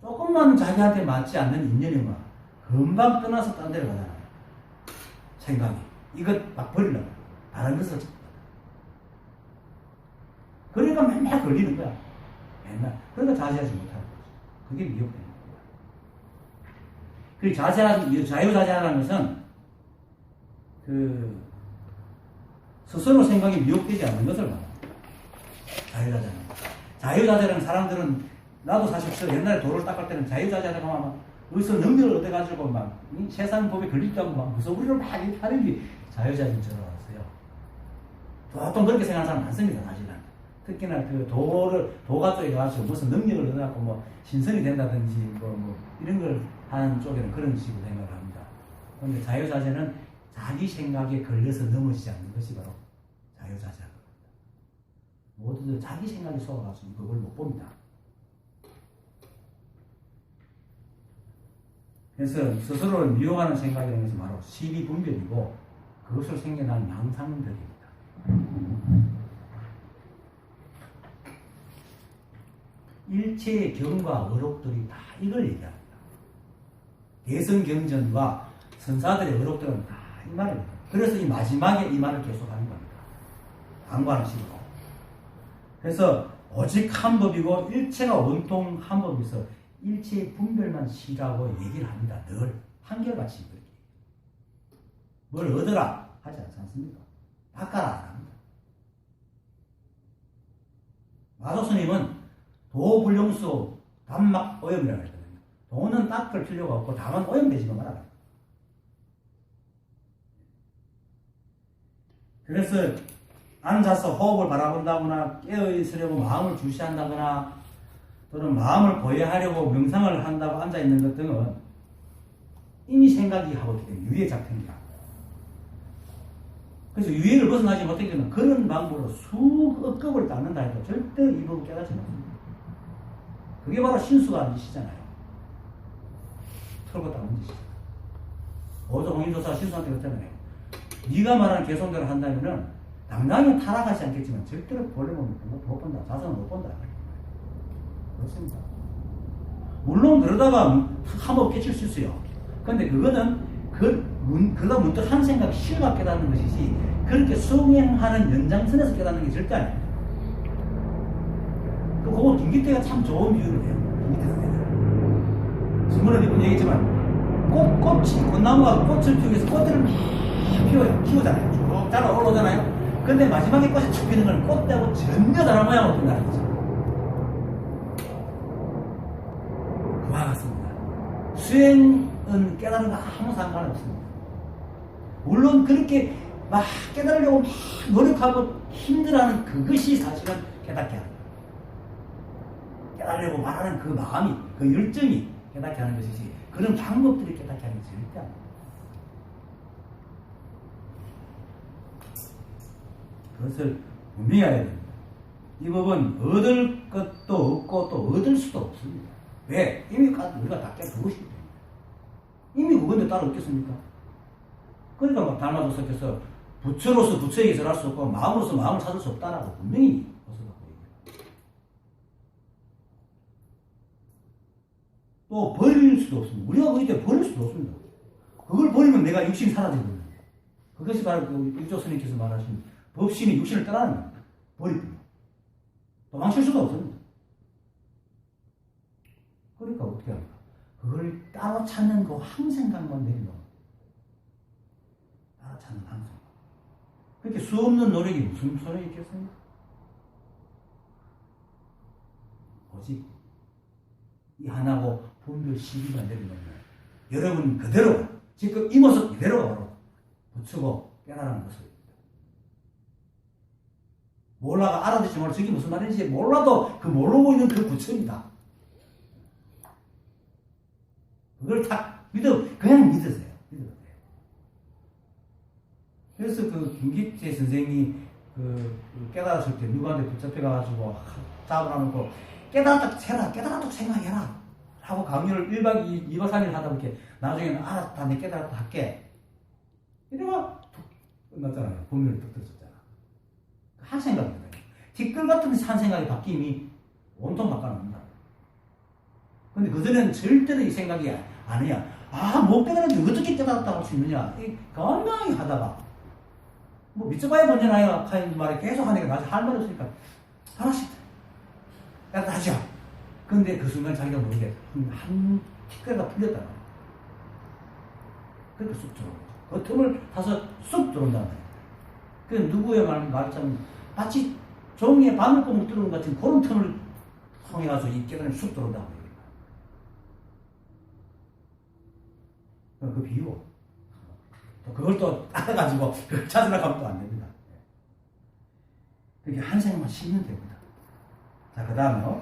조금만 자기한테 맞지 않는 인연이면 금방 떠나서 딴 데로 가잖아요. 생각이. 이것 막 버리려고. 다른 것을 그러니까 맨날 걸리는 거야. 맨날. 그러니까 자제하지 못하는 거죠. 그게 미혹되는 겁니다. 그 자유자재라는 것은 스스로 생각이 미혹되지 않는 것을 말합니다. 자유자재는. 자유자재라는 사람들은, 나도 사실 옛날에 도로를 닦을 때는 자유자재라고 하면 어디서 능력을 얻어가지고 막 세상 법에 걸리다고 막 무서우리를 막 이렇게 하는 게 자유자재인 줄 알았어요. 보통 그렇게 생각하는 사람 많습니다, 사실은. 특히나 도가 쪽에 가서 무슨 능력을 얻어갖고 뭐 신선이 된다든지 뭐 이런 걸 하는 쪽에는 그런 식으로 생각을 합니다. 그런데 자유자재는 자기 생각에 걸려서 넘어지지 않는 것이 바로 자유자재라고 합니다. 모두들 자기 생각에 속아가서 그걸 못 봅니다. 그래서 스스로를 미워하는 생각이라는 것은 바로 시비분별이고 그것으로 생겨난 망상들입니다. 일체의 경과 어록들이 다 이걸 얘기합니다. 대성경전과 선사들의 어록들은 다 이 말입니다. 그래서 이 마지막에 이 말을 계속하는 겁니다. 강구하는 식으로. 그래서 오직 한 법이고 일체가 원통 한 법에서 일체의 분별만 시라고 얘기를 합니다. 늘 한결같이 그렇게. 뭘 얻어라 하지 않습니까? 바꿔라 안 합니다. 마도스님은 도불용수 단막 오염이라고 하거든요. 도는 닦을 필요가 없고 다만 오염되지만 말아라. 그래서 앉아서 호흡을 바라본다거나 깨어있으려고 마음을 주시한다거나 또는 마음을 보여하려고 명상을 한다고 앉아있는 것 등은 이미 생각이 하고 있기 때문에 유예 작품이다. 그래서 유예를 벗어나지 못하기 때문에 그런 방법으로 수억 급을 닦는다 해도 절대 이 법을 깨닫지 못합니다. 그게 바로 신수가 짓이잖아요. 털고 닦는 짓이잖아요. 어제 홍인조사 신수한테 그랬잖아요. 네가 말하는 개성대로 한다면은 당장은 타락하지 않겠지만 절대로 본래는 못 본다. 자선은 못 본다. 그렇습니다. 물론 그러다가 한번 깨칠 수 있어요. 그런데 그거는 그러다 문득 한 생각 실가 깨닫는 것이지 그렇게 수행하는 연장선에서 깨닫는 게 절대 아닙니다. 그거 김기태가 참 좋은 비유를 해요. 김기태 선생님. 지금은 몇번 얘기했지만 꽃나무가 꽃을 피우기 위해서 꽃들을 막 키우잖아요. 쭉 자라 올라오잖아요. 근데 마지막에 꽃이 쭉 피는 건 꽃하고 전혀 다른 모양으로 핀다는 거죠. 그와 같습니다. 수행은 깨달은 거 아무 상관없습니다. 물론 그렇게 막 깨달으려고 막 노력하고 힘들어하는 그것이 사실은 깨닫게 하는 거예요. 깨달으려고 말하는 그 마음이, 그 열정이 깨닫게 하는 것이지 그런 방법들이 깨닫게 하는 것이 절대 아닙니다. 그것을 분명히 해야 됩니다. 이 법은 얻을 것도 없고 또 얻을 수도 없습니다. 왜? 이미 우리가 다 깨닫고 있기 때문에. 이미 그건데 따로 없겠습니까? 그러니까 막 달마도사께서 부처로서 부처에게 절할 수 없고 마음으로서 마음을 찾을 수 없다라고 분명히 어서갖고 얘기해요. 또 버릴 수도 없습니다. 우리가 거기 때 버릴 수도 없습니다. 그걸 버리면 내가 육신이 사라지거든요. 그것이 바로 그 일조 스님께서 말하신 법심이 육신을 떠나는 겁니다. 버리고 도망칠 수가 없습니다. 그러니까 어떻게 합니까? 그걸 따로 찾는 그 항생각만 내리면 따로 찾는 항생각. 그렇게 수없는 노력이 무슨 소용이 있겠습니까? 오직 이 하나고 분별 시비만 내리면 여러분 그대로 지금 이 모습 그대로가 바로 부추고 깨달은 모습입니다. 몰라가 알아듣지 몰라 저게 무슨 말인지 몰라도 그 모르고 있는 그 부처입니다. 그걸 딱 그냥 믿으세요. 믿어도 돼요. 그래서 그 김기태 선생이 깨달았을 때 누구한테 붙잡혀가지고 잡으라놓고 깨달았다 해라, 깨달았다 생각해라 하고 강의를 1박 2박 3일 하다 보니까 나중에는 알았다, 내 깨달았다 할게. 이래가 툭 끝났잖아요. 법률이 뚝 떨어졌잖아. 한 생각입니다. 티끌 같은 한 생각이 바뀜이 온통 바꿔납니다. 근데 그전에는 절대로 이 생각이 아니야. 못 깨달았는데 어떻게 깨달았다고 할 수 있느냐. 건강하게 하다가, 믿어봐야 뭔지 나야 하는 말에 계속 하니까 나중에 할 말이 없으니까, 하나씩 따뜻하죠. 근데 그 순간 자기가 모르게 한 티끌가 풀렸다. 그렇게 쑥 들어오고 그 틈을 타서 쑥 들어온다는 거예요. 그 누구의 말처럼 마치 종이에 바늘구멍 뚫는 것 같은 그런 틈을 통해가서 이 깨달음이 쑥 들어온다고 해요. 그 비유. 또 그걸 또 따라가지고 그걸 찾으러 가면 또 안 됩니다. 그렇게 한 생각만 쉬면 됩니다. 자, 그 다음에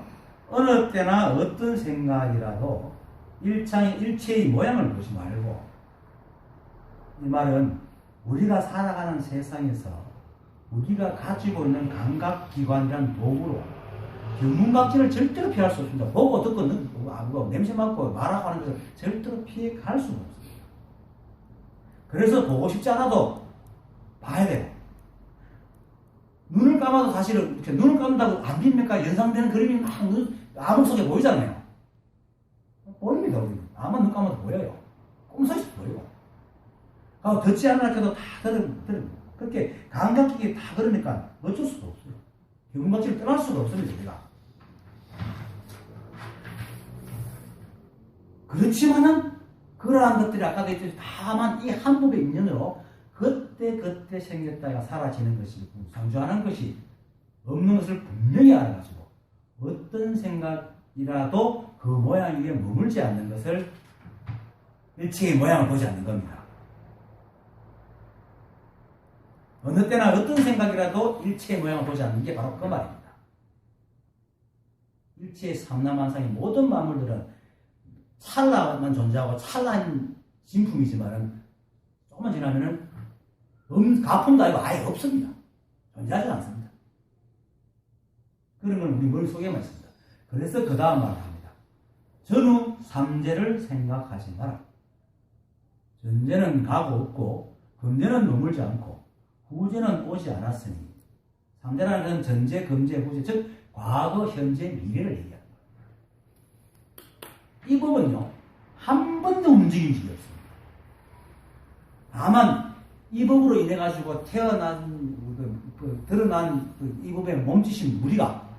어느 때나 어떤 생각이라도 일체의 모양을 보지 말고, 이 말은 우리가 살아가는 세상에서 우리가 가지고 있는 감각기관이란 도구로 견문각진을 절대로 피할 수 없습니다. 보고 듣고 냄새 맡고 말하고 하는 것을 절대로 피해갈 수가 없습니다. 그래서 보고 싶지 않아도 봐야 돼요. 눈을 감아도 사실은 이렇게 눈을 감는다고 안 빕니까? 연상되는 그림이 막 암흑 속에 보이잖아요. 보입니다. 우리는. 아마 눈 감아도 보여요. 꼼수있어 보이고. 듣지 않으려도 다 들읍니다. 그렇게 감각기계 다 그러니까 어쩔 수가 없어요. 견문각진을 떠날 수가 없습니다. 우리가. 그렇지만은 그러한 것들이 아까도 했듯이 다만 이 한 법의 인연으로 그때 생겼다가 사라지는 것이 상주하는 것이 없는 것을 분명히 알아가지고 어떤 생각이라도 그 모양 위에 머물지 않는 것을 일체의 모양을 보지 않는 겁니다. 어느 때나 어떤 생각이라도 일체의 모양을 보지 않는 게 바로 그 말입니다. 일체의 삼라만상의 모든 만물들은 찰나만 존재하고 찰나한 진품이지만은 조금만 지나면은 가품도 아니고 아예 없습니다. 존재하지 않습니다. 그런 건 우리 머릿속에만 있습니다. 그래서 그 다음 말을 합니다. 전후 삼재를 생각하지 마라. 전제는 가고 없고 금제는 머물지 않고 후제는 오지 않았으니, 삼재라는 것은 전제, 금제, 후제, 즉 과거, 현재, 미래를 얘기합니다. 이 법은요 한 번도 움직인 적이 없습니다. 다만 이 법으로 인해 가지고 드러난 이 법의 몸짓인 우리가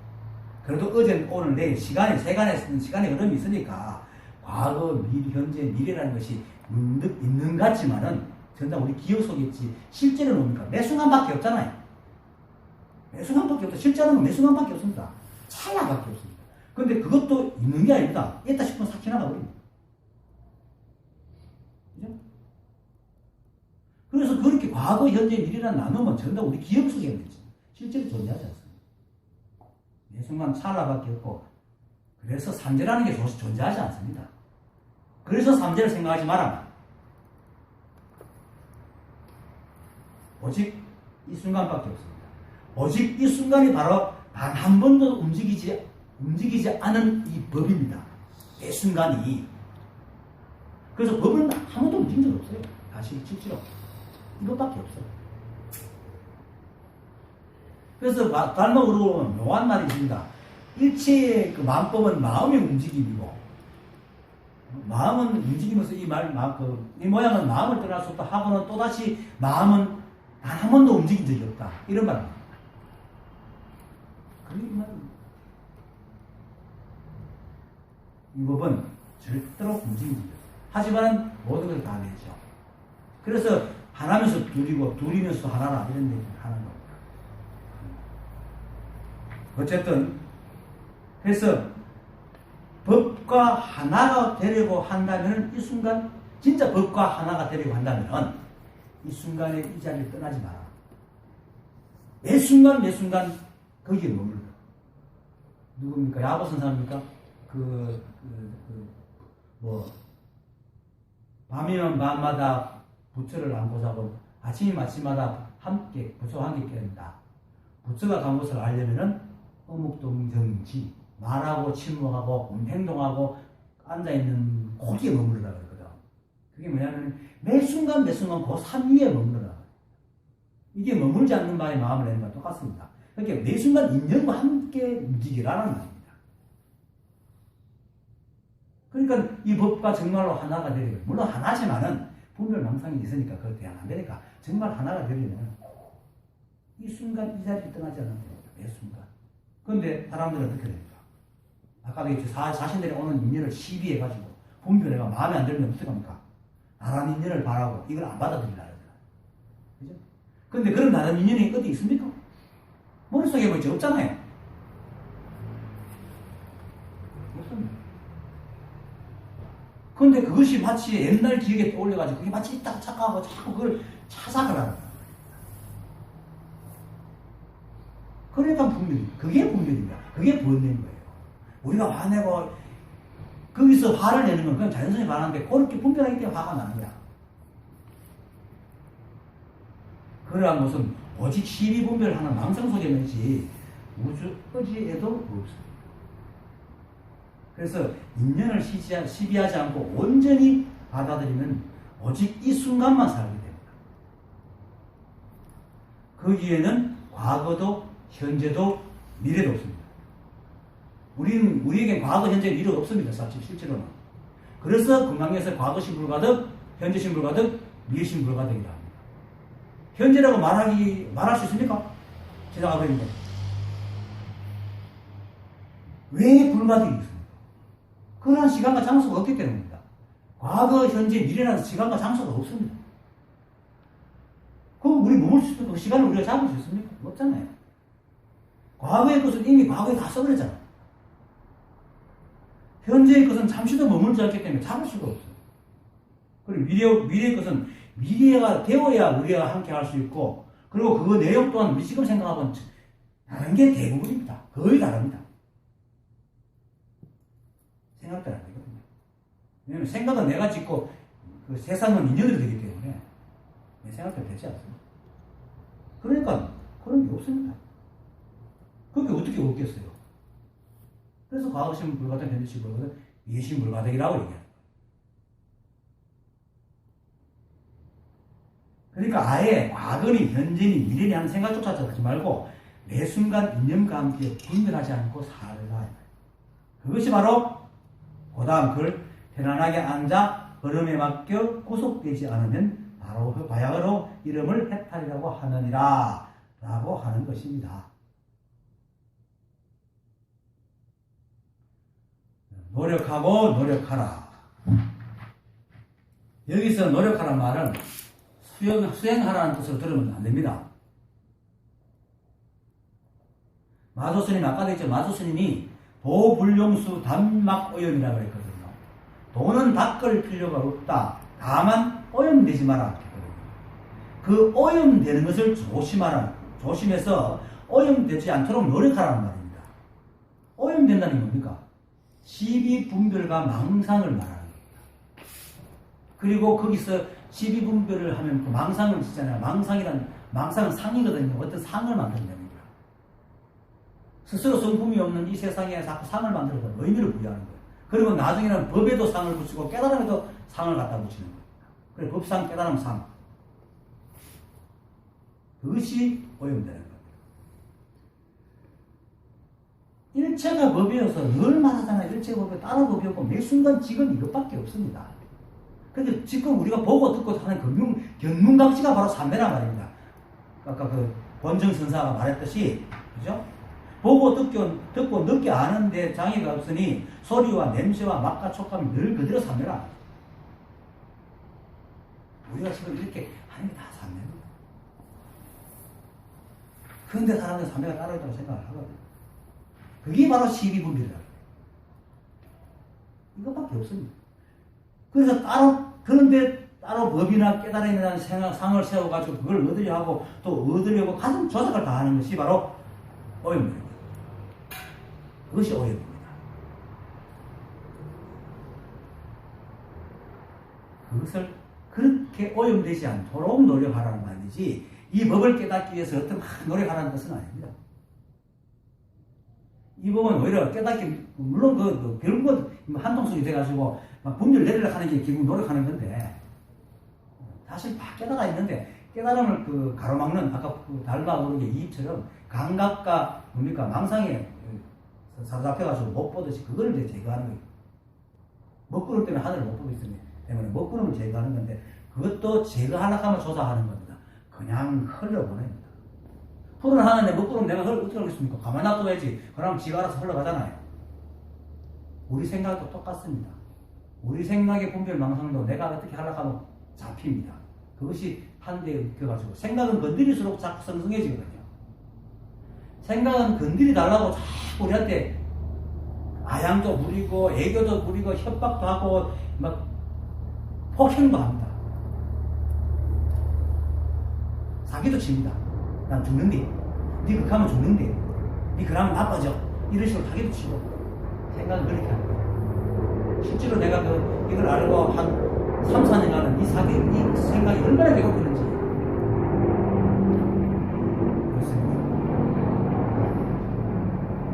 그래도 어제 오늘 내일 세간의 흐름이 있으니까 과거, 현재, 미래라는 것이 문득 있는 것 같지만은 전부 우리 기억 속에 있지 실제는 뭡니까? 매 순간밖에 없잖아요. 매 순간밖에 없다. 실제는 매 순간밖에 없습니다. 찰나밖에 없습니다. 그런데 그것도 있는 게 아닙니다. 있다 싶으면 싹 지나가 버립니다. 그죠? 그래서 그렇게 과거, 현재, 미래라는 나누면 전부 우리 기억 속에 있는 거지. 실제로 존재하지 않습니다. 매 순간 찰나밖에 없고, 그래서 삼재라는 게 존재하지 않습니다. 그래서 삼재를 생각하지 마라. 오직 이 순간밖에 없습니다. 오직 이 순간이 바로 단 한 번도 움직이지 않은 이 법입니다. 매 순간이. 그래서 법은 한 번도 움직인 적 없어요. 다시 실제로. 이것밖에 없어요. 그래서 달마으로 보면 묘한 말이 있습니다. 일체의 그 마음법은 마음의 움직임이고, 마음은 움직이면서 이 모양은 마음을 떠날 수 없다 하고는 또다시 마음은 단 한 번도 움직인 적이 없다. 이런 말입니다. 그게 이 말입니다. 이 법은 절대로 움직인 적이 없어요. 하지만 모든 걸 다 내죠. 그래서 하나면서 둘이고 둘이면서 하나라 이런 얘기 하는 겁니다. 어쨌든 그래서 법과 하나가 되려고 한다면 이 순간 진짜 법과 하나가 되려고 한다면 이 순간에 이 자리를 떠나지 마라. 매 순간 거기에 머물러. 누굽니까? 야고선 사람입니까? 밤이면 밤마다 부처를 안고 자고 아침이면 아침마다 함께 부처와 함께 깨는다. 부처가 간 곳을 알려면은 어묵동정지 말하고 침묵하고 행동하고 앉아있는 거기에 머무르라 그러거든. 그게 뭐냐면 매 순간 그 삼위에 머무르라. 이게 머물지 않는 바에 마음을 내는 거랑 똑같습니다. 그러니까 매 순간 인연과 함께 움직이라는 말입니다. 그러니까 이 법과 정말로 하나가 되려면, 물론 하나지만은 분별망상이 있으니까 그걸 대안 안 되니까 정말 하나가 되려면 이 순간 이 자리를 떠나지 않는 겁니다. 매 순간. 그런데 사람들은 어떻게 됩니까? 아까도 얘기했죠. 자신들이 오는 인연을 시비해가지고 분별해가 마음에 안 들면 어떻게 합니까? 다른 인연을 바라고 이걸 안 받아들이려고 하잖아요. 그죠? 근데 그런 다른 인연이 어디 있습니까? 머릿속에 뭐 있지? 없잖아요. 없습니다. 근데 그것이 마치 옛날 기억에 떠올려가지고 그게 마치 있다고 착각하고 자꾸 그걸 찾아가라는 거예요. 그러니까 분별이, 그게 분별입니다. 그게 번뇌인 거예요. 우리가 화내고 거기서 화를 내는 건 그냥 자연스럽게 말하는데 그렇게 분별하기 때문에 화가 나는 거야. 그러한 것은 오직 시비 분별하는 망상 속에는지 우주 어디에도 없어요. 그래서 인연을 시비하지 않고 온전히 받아들이면 오직 이 순간만 살게 됩니다. 거기에는 과거도 현재도 미래도 없습니다. 우리에겐 과거, 현재, 미래가 없습니다. 실제로는. 그래서 금강에서 과거신 불가득, 현재신 불가득, 미래신 불가득이라 합니다. 현재라고 말할 수 있습니까? 세상 아버님들. 왜 불가득이 있습니까? 그러한 시간과 장소가 없기 때문입니다. 과거, 현재, 미래라는 시간과 장소가 없습니다. 그럼 우리 머물 수 있는 그 시간을 우리가 잡을 수 있습니까? 없잖아요. 과거의 것은 이미 과거에 다 써버렸잖아. 현재의 것은 잠시도 머물지 않기 때문에 잡을 수가 없어요. 그리고 미래의 것은 미래가 되어야 우리가 함께 할 수 있고, 그리고 그 내용 또한 우리 지금 생각하고는 다른 게 대부분입니다. 거의 다릅니다. 생각대로 안 되거든요. 왜냐하면 생각은 내가 짓고 그 세상은 인연으로 되기 때문에 내 생각대로 되지 않습니다. 그러니까 그런 게 없습니다. 그렇게 어떻게 없겠어요? 그래서 과거신 불가득, 현재신 불가득, 미래신 불가득이라고 얘기해요. 그러니까 아예 과거니 현재니 미래니 하는 생각조차 하지 말고 매 순간 인연과 함께 분별하지 않고 살라. 그것이 바로 그 다음 글 편안하게 앉아 흐름에 맡겨 구속되지 않으면 바로 그 바야흐로 이름을 해탈이라고 하느니라 라고 하는 것입니다. 노력하고 노력하라. 여기서 노력하라는 말은 수행하라는 뜻으로 들으면 안 됩니다. 마조스님, 아까도 했죠. 마조스님이 도불용수 단막오염이라고 했거든요. 도는 닦을 필요가 없다. 다만 오염되지 마라 했거든요. 그 오염되는 것을 조심해서 오염되지 않도록 노력하라는 말입니다. 오염된다는 게 뭡니까? 시비분별과 망상을 말하는 겁니다. 그리고 거기서 시비분별을 하면 또 망상을 짓잖아요. 망상은 상이거든요. 어떤 상을 만든다는 겁니다. 스스로 성품이 없는 이 세상에 자꾸 상을 만들어서 의미를 부여하는 거예요. 그리고 나중에는 법에도 상을 붙이고 깨달음에도 상을 갖다 붙이는 거예요. 그래, 법상, 깨달음, 상. 그것이 오염되는 겁니다. 일체가 법이어서 늘 말하잖아요. 일체가 법이 다른 법이 없고 매 순간 지금 이것밖에 없습니다. 근데 지금 우리가 보고 듣고 하는 견문각지가 바로 삼매란 말입니다. 아까 그 권정선사가 말했듯이, 그죠? 보고 듣고 늦게 아는데 장애가 없으니 소리와 냄새와 맛과 촉감이 늘 그대로 삼매라. 우리가 지금 이렇게 하는 게 다 삼매입니다. 그런데 사람들은 삼매가 따로 있다고 생각을 하거든요. 그게 바로 시비분별이라고 해요. 이것밖에 없습니다. 그래서 그런데 따로 법이나 깨달음이라는 상을 세워가지고 그걸 얻으려 하고 또 얻으려고 가슴 조작을 다 하는 것이 바로 오염입니다. 그것이 오염입니다. 그것을 그렇게 오염되지 않도록 노력하라는 말이지, 이 법을 깨닫기 위해서 어떤 노력하라는 것은 아닙니다. 이 법은 오히려 깨닫기, 물론 배운 것 한통속이 돼가지고 막 분별 내리려고 하는 게 결국 노력하는 건데, 사실 다 깨달아 있는데, 깨달음을 가로막는 아까 달마 오르게 이입처럼 감각과 뭡니까 망상에 사로잡혀가지고 못 보듯이 그걸 이제 제거하는 거예요. 먹구름 때문에 하늘을 못 보고 있기 때문에 먹구름을 제거하는 건데, 그것도 제거하려고 하면 조사하는 겁니다. 그냥 흘려보냅니다. 풀어하는데 못 풀으면 내가 어떻게 하겠습니까? 가만히 놔둬야지. 그럼 지가 알아서 흘러가잖아요. 우리 생각도 똑같습니다. 우리 생각의 분별망상도 내가 어떻게 하려고 하면 잡힙니다. 그것이 한대에 얽혀가지고 생각은 건드릴수록 자꾸 성성해지거든요. 생각은 건드리 달라고 자꾸 우리한테 아양도 부리고 애교도 부리고 협박도 하고 막 폭행도 합니다. 사기도 칩니다. 난 죽는데, 니 그렇게 하면 죽는데, 니 그러면 나빠져. 이런 식으로 사기도 치고 생각은 그렇게 합니다. 실제로 내가 이걸 알고 한 3, 4년간은 이 생각이 얼마나 괴롭히는지 그렇습니다.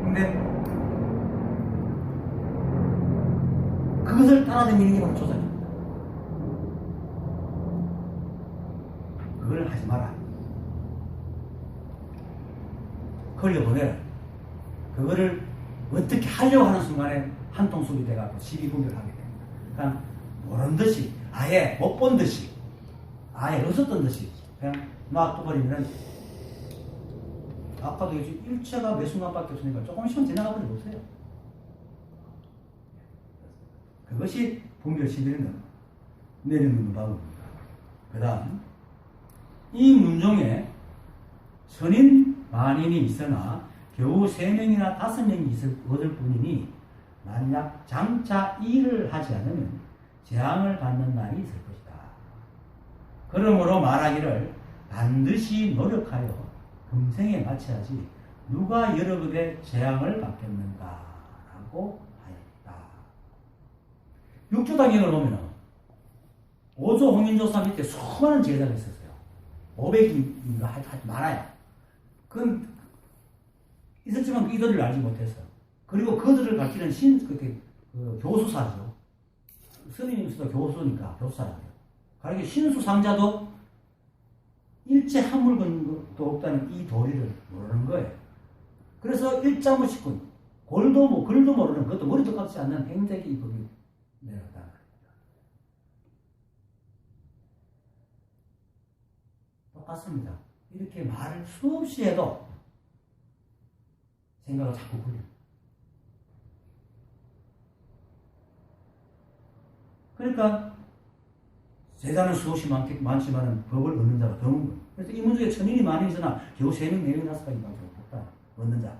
근데 그것을 따라다니는 게 바로 조작입니다. 그걸 하지 마라. 걸려보내라. 그거를 어떻게 하려고 하는 순간에 한통속이 돼가지고 시비분별하게 됩니다. 그러니까 모른 듯이, 아예 못 본 듯이, 아예 없었던 듯이 그냥 놔둬버리면, 아까도 얘기했지, 일체가 매 순간밖에 없으니까 조금씩만 지나가 버려 보세요. 그것이 분별 시비는 내려놓는 방법입니다. 그 다음, 이 문종에 선인 만인이 있으나 겨우 3명이나 5명이 얻을 뿐이니 만약 장차 일을 하지 않으면 재앙을 받는 날이 있을 것이다. 그러므로 말하기를 반드시 노력하여 금생에 마쳐야지 누가 여러 급의 재앙을 받겠는가 라고 하였다. 육조당경을 보면 5조 홍인조사 밑에 수많은 제자가 있었어요. 500인가 많아요. 그건 있었지만 이들을 알지 못했어요. 그리고 그들을 가르치는 교수사죠. 스님수도 교수니까 교수사예요. 가르치 신수상자도 일체 한 물건도 없다는 이 도리를 모르는 거예요. 그래서 일자무식군, 글도 모르는, 그것도 머리도 깎지 않는 행색이 이 법이 내려갔다는 겁니다. 똑같습니다. 이렇게 말을 수없이 해도 생각을 자꾸 굴립니다. 그러니까 세상은 수없이 많지만 법을 얻는 자가 드문 거예요. 그래서 이 문중에 천인이 많이 있으나 겨우 3명, 4명, 5명까지 없다. 얻는 자가.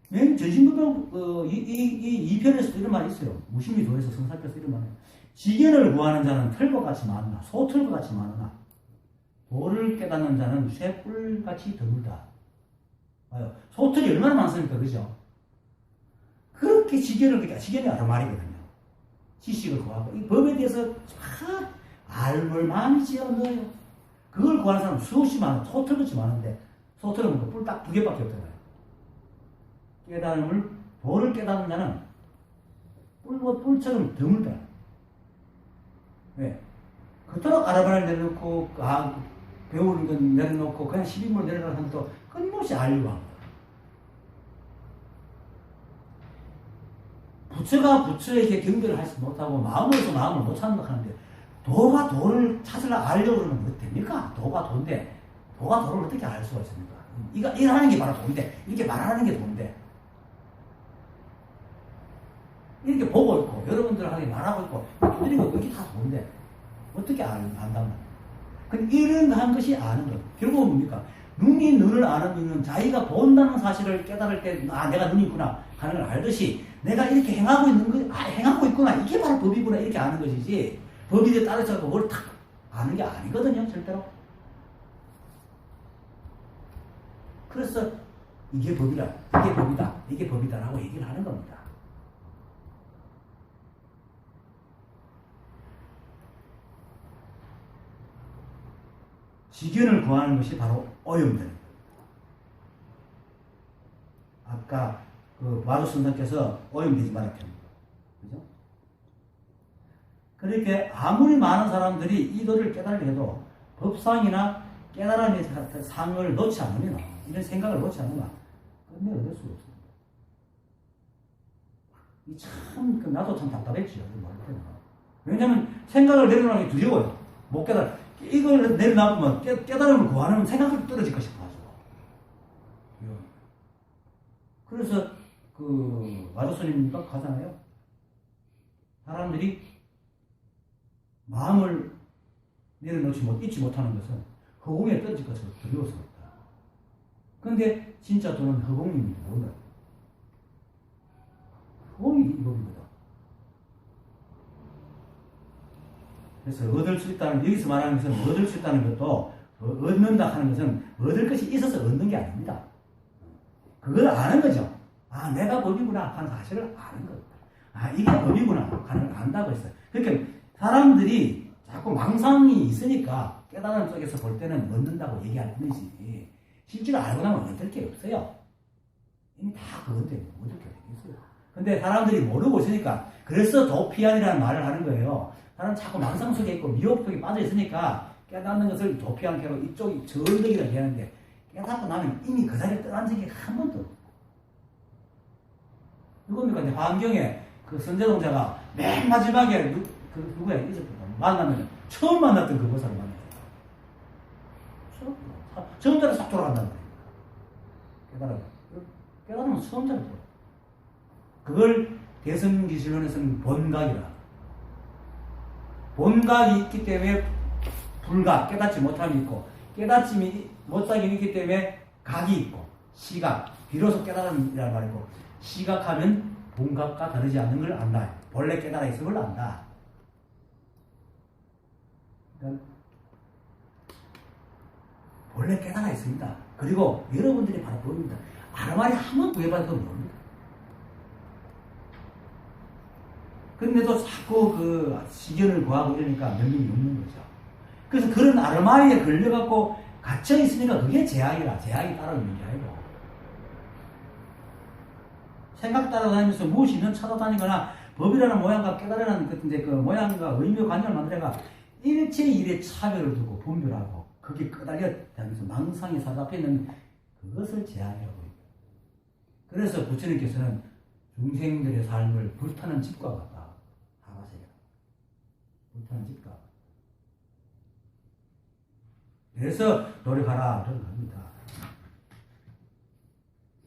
맨 전신부병 이 2편에서도 이런 말이 있어요. 무심히 도에서 성사께서 이런 말이에요. 지견을 구하는 자는 털과 같이 많으나 소털과 같이 많으나 도를 깨닫는 자는 쇠뿔같이 드물다. 소털이 얼마나 많습니까? 그죠? 그렇게 지견이 아주 말이거든요. 지식을 구하고 이 법에 대해서 알물 많이 지어 넣어요. 그걸 구하는 사람 수없이 많아. 소털같이 많은데 소털은 뿔 딱 2개밖에 없잖아요. 깨달음을, 도를 깨닫는 자는 뿔처럼 드물다. 왜? 그토록 아라바를 내려놓고 배우는 건 내려놓고 그냥 12물 내려놓는 사람도 끊임없이 알려고 합니다. 부처가 부처에게 경배를 하지 못하고 마음으로서 마음을 못 찾는다 하는데 도가 도를 찾으려 알려고 그러면 뭐 됩니까? 도가 도인데 도가 도를 어떻게 알 수가 있습니까? 일하는 게 바로 도인데 이렇게 말하는 게 도인데 이렇게 보고 있고 여러분들하고 말하고 있고 두드리고 이게 다 도인데 어떻게 안단 말이에요? 이런 한 것이 아는 것. 결국은 뭡니까? 눈이 눈을 아는 이유는 자기가 본다는 사실을 깨달을 때, 내가 눈이 있구나 하는 걸 알듯이 내가 이렇게 행하고 있는 거, 행하고 있구나. 이게 바로 법이구나. 이렇게 아는 것이지. 법에 따라서 뭘 탁 아는 게 아니거든요. 절대로. 그래서 이게 법이다. 이게 법이다. 이게 법이다라고 얘기를 하는 겁니다. 지견을 구하는 것이 바로 오염되는 거예요. 아까 마주 선생께서 오염되지 말았죠. 그죠? 그렇게 아무리 많은 사람들이 이 도를 깨달으려 해도 법상이나 깨달음의 상을 놓지 않으면, 이런 생각을 놓지 않으면 끝내 얻을 수가 없습니다. 나도 참 답답했지요. 왜냐하면 생각을 내려놓는 게 두려워요. 못 깨달아. 이걸 내려놔보면 깨달음을 구하는 생각이 떨어질 것이 가지고. 그래서 마조스님과 가잖아요. 사람들이 마음을 잊지 못하는 것은 허공에 떨어질 것을 두려워서 그렇다. 그런데 진짜 돈은 허공입니다. 몰라요. 허공이 이겁니다. 그래서 얻을 수 있다는, 여기서 말하는 것은 얻을 수 있다는 것도, 얻는다 하는 것은 얻을 것이 있어서 얻는 게 아닙니다. 그걸 아는 거죠. 아, 내가 법이구나 하는 사실을 아는 거예요. 아, 이게 법이구나 하는 걸 안다고 했어요. 그러니까 사람들이 자꾸 망상이 있으니까 깨달음 속에서 볼 때는 얻는다고 얘기할 뿐이지, 실제로 알고 나면 얻을 게 없어요. 이미 다 그것 때문에 얻을 게 없어요. 근데 사람들이 모르고 있으니까, 그래서 도피안이라는 말을 하는 거예요. 사람 자꾸 망상 속에 있고 미혹 속에 빠져 있으니까 깨닫는 것을 도피안 캐로 이쪽이 전덕이라 얘기하는데, 깨닫고 나면 이미 그 자리에 떠난 적이 한 번도 없어요. 누굽니까? 이제 환경에 그 선제동자가 맨 마지막에 누구야? 만나면 처음 만났던 그 보살을 만났어요. 처음 자리 싹 돌아간다는 거예요. 깨달으면 처음 자리 돌아. 그걸 대성기실론에서는 본각이라. 본각이 있기 때문에 불각, 깨닫지 못함이 있고, 깨닫지 못하기 있기 때문에 각이 있고, 시각, 비로소 깨달음이라는 말이고, 시각하면 본각과 다르지 않는 걸 안다. 본래 깨달아 있음을 안다. 그러니까 본래 깨달아 있습니다. 그리고 여러분들이 바로 보입니다. 아르마리 한번 구해봐도 모릅니다. 근데도 자꾸 그 시견을 구하고 이러니까 명령이 없는 거죠. 그래서 그런 아르마리에 걸려갖고 갇혀 있으니까 그게 제약이라. 제약이 따라오는 게 아니고. 생각 따라다니면서 무엇이 있는 찾아다니거나 법이라는 모양과 깨달으라는 그 모양과 의미와 관념을 만들어가 일체 일의 차별을 두고 분별하고 그게 끄달려 다니면서 망상에 사로잡혀 있는 그것을 제약이라고 합니다. 그래서 부처님께서는 중생들의 삶을 불타는 집과 같다. 하가세요. 불타는 집과. 그래서 노력하라. 노력합니다.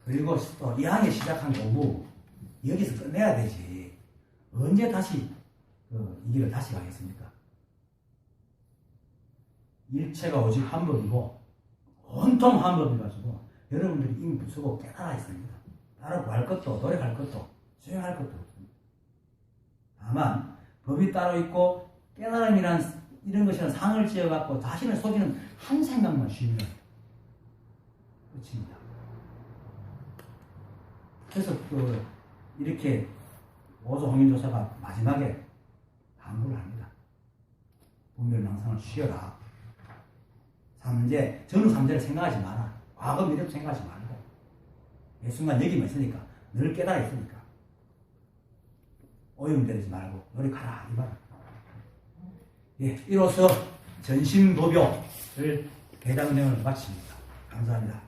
그리고 또 이항에 시작한 공부 여기서 끝내야 되지. 언제 다시 이 길을 다시 가겠습니까? 일체가 오직 한 법이고 온통 한 법이가지고 여러분들이 이미 부수고 깨달아 있습니다. 따로 구할 것도 노력할 것도 수행할 것도 없습니다. 다만 법이 따로 있고 깨달음이란 이런 것이란 상을 지어갖고 자신을 속이는 한 생각만 쉬면 끝입니다. 그래서 이렇게 오조 홍인조사가 마지막에 당부를 합니다. 분별망상을 쉬어라. 삼재, 전후 삼재를 생각하지 마라. 과거 미래도 생각하지 말고. 매 순간 여기만 있으니까, 늘 깨달아 있으니까. 오염되지 말고 노력하라. 이 말. 예, 이로써 전신도교를 대담내용을 마칩니다. 감사합니다.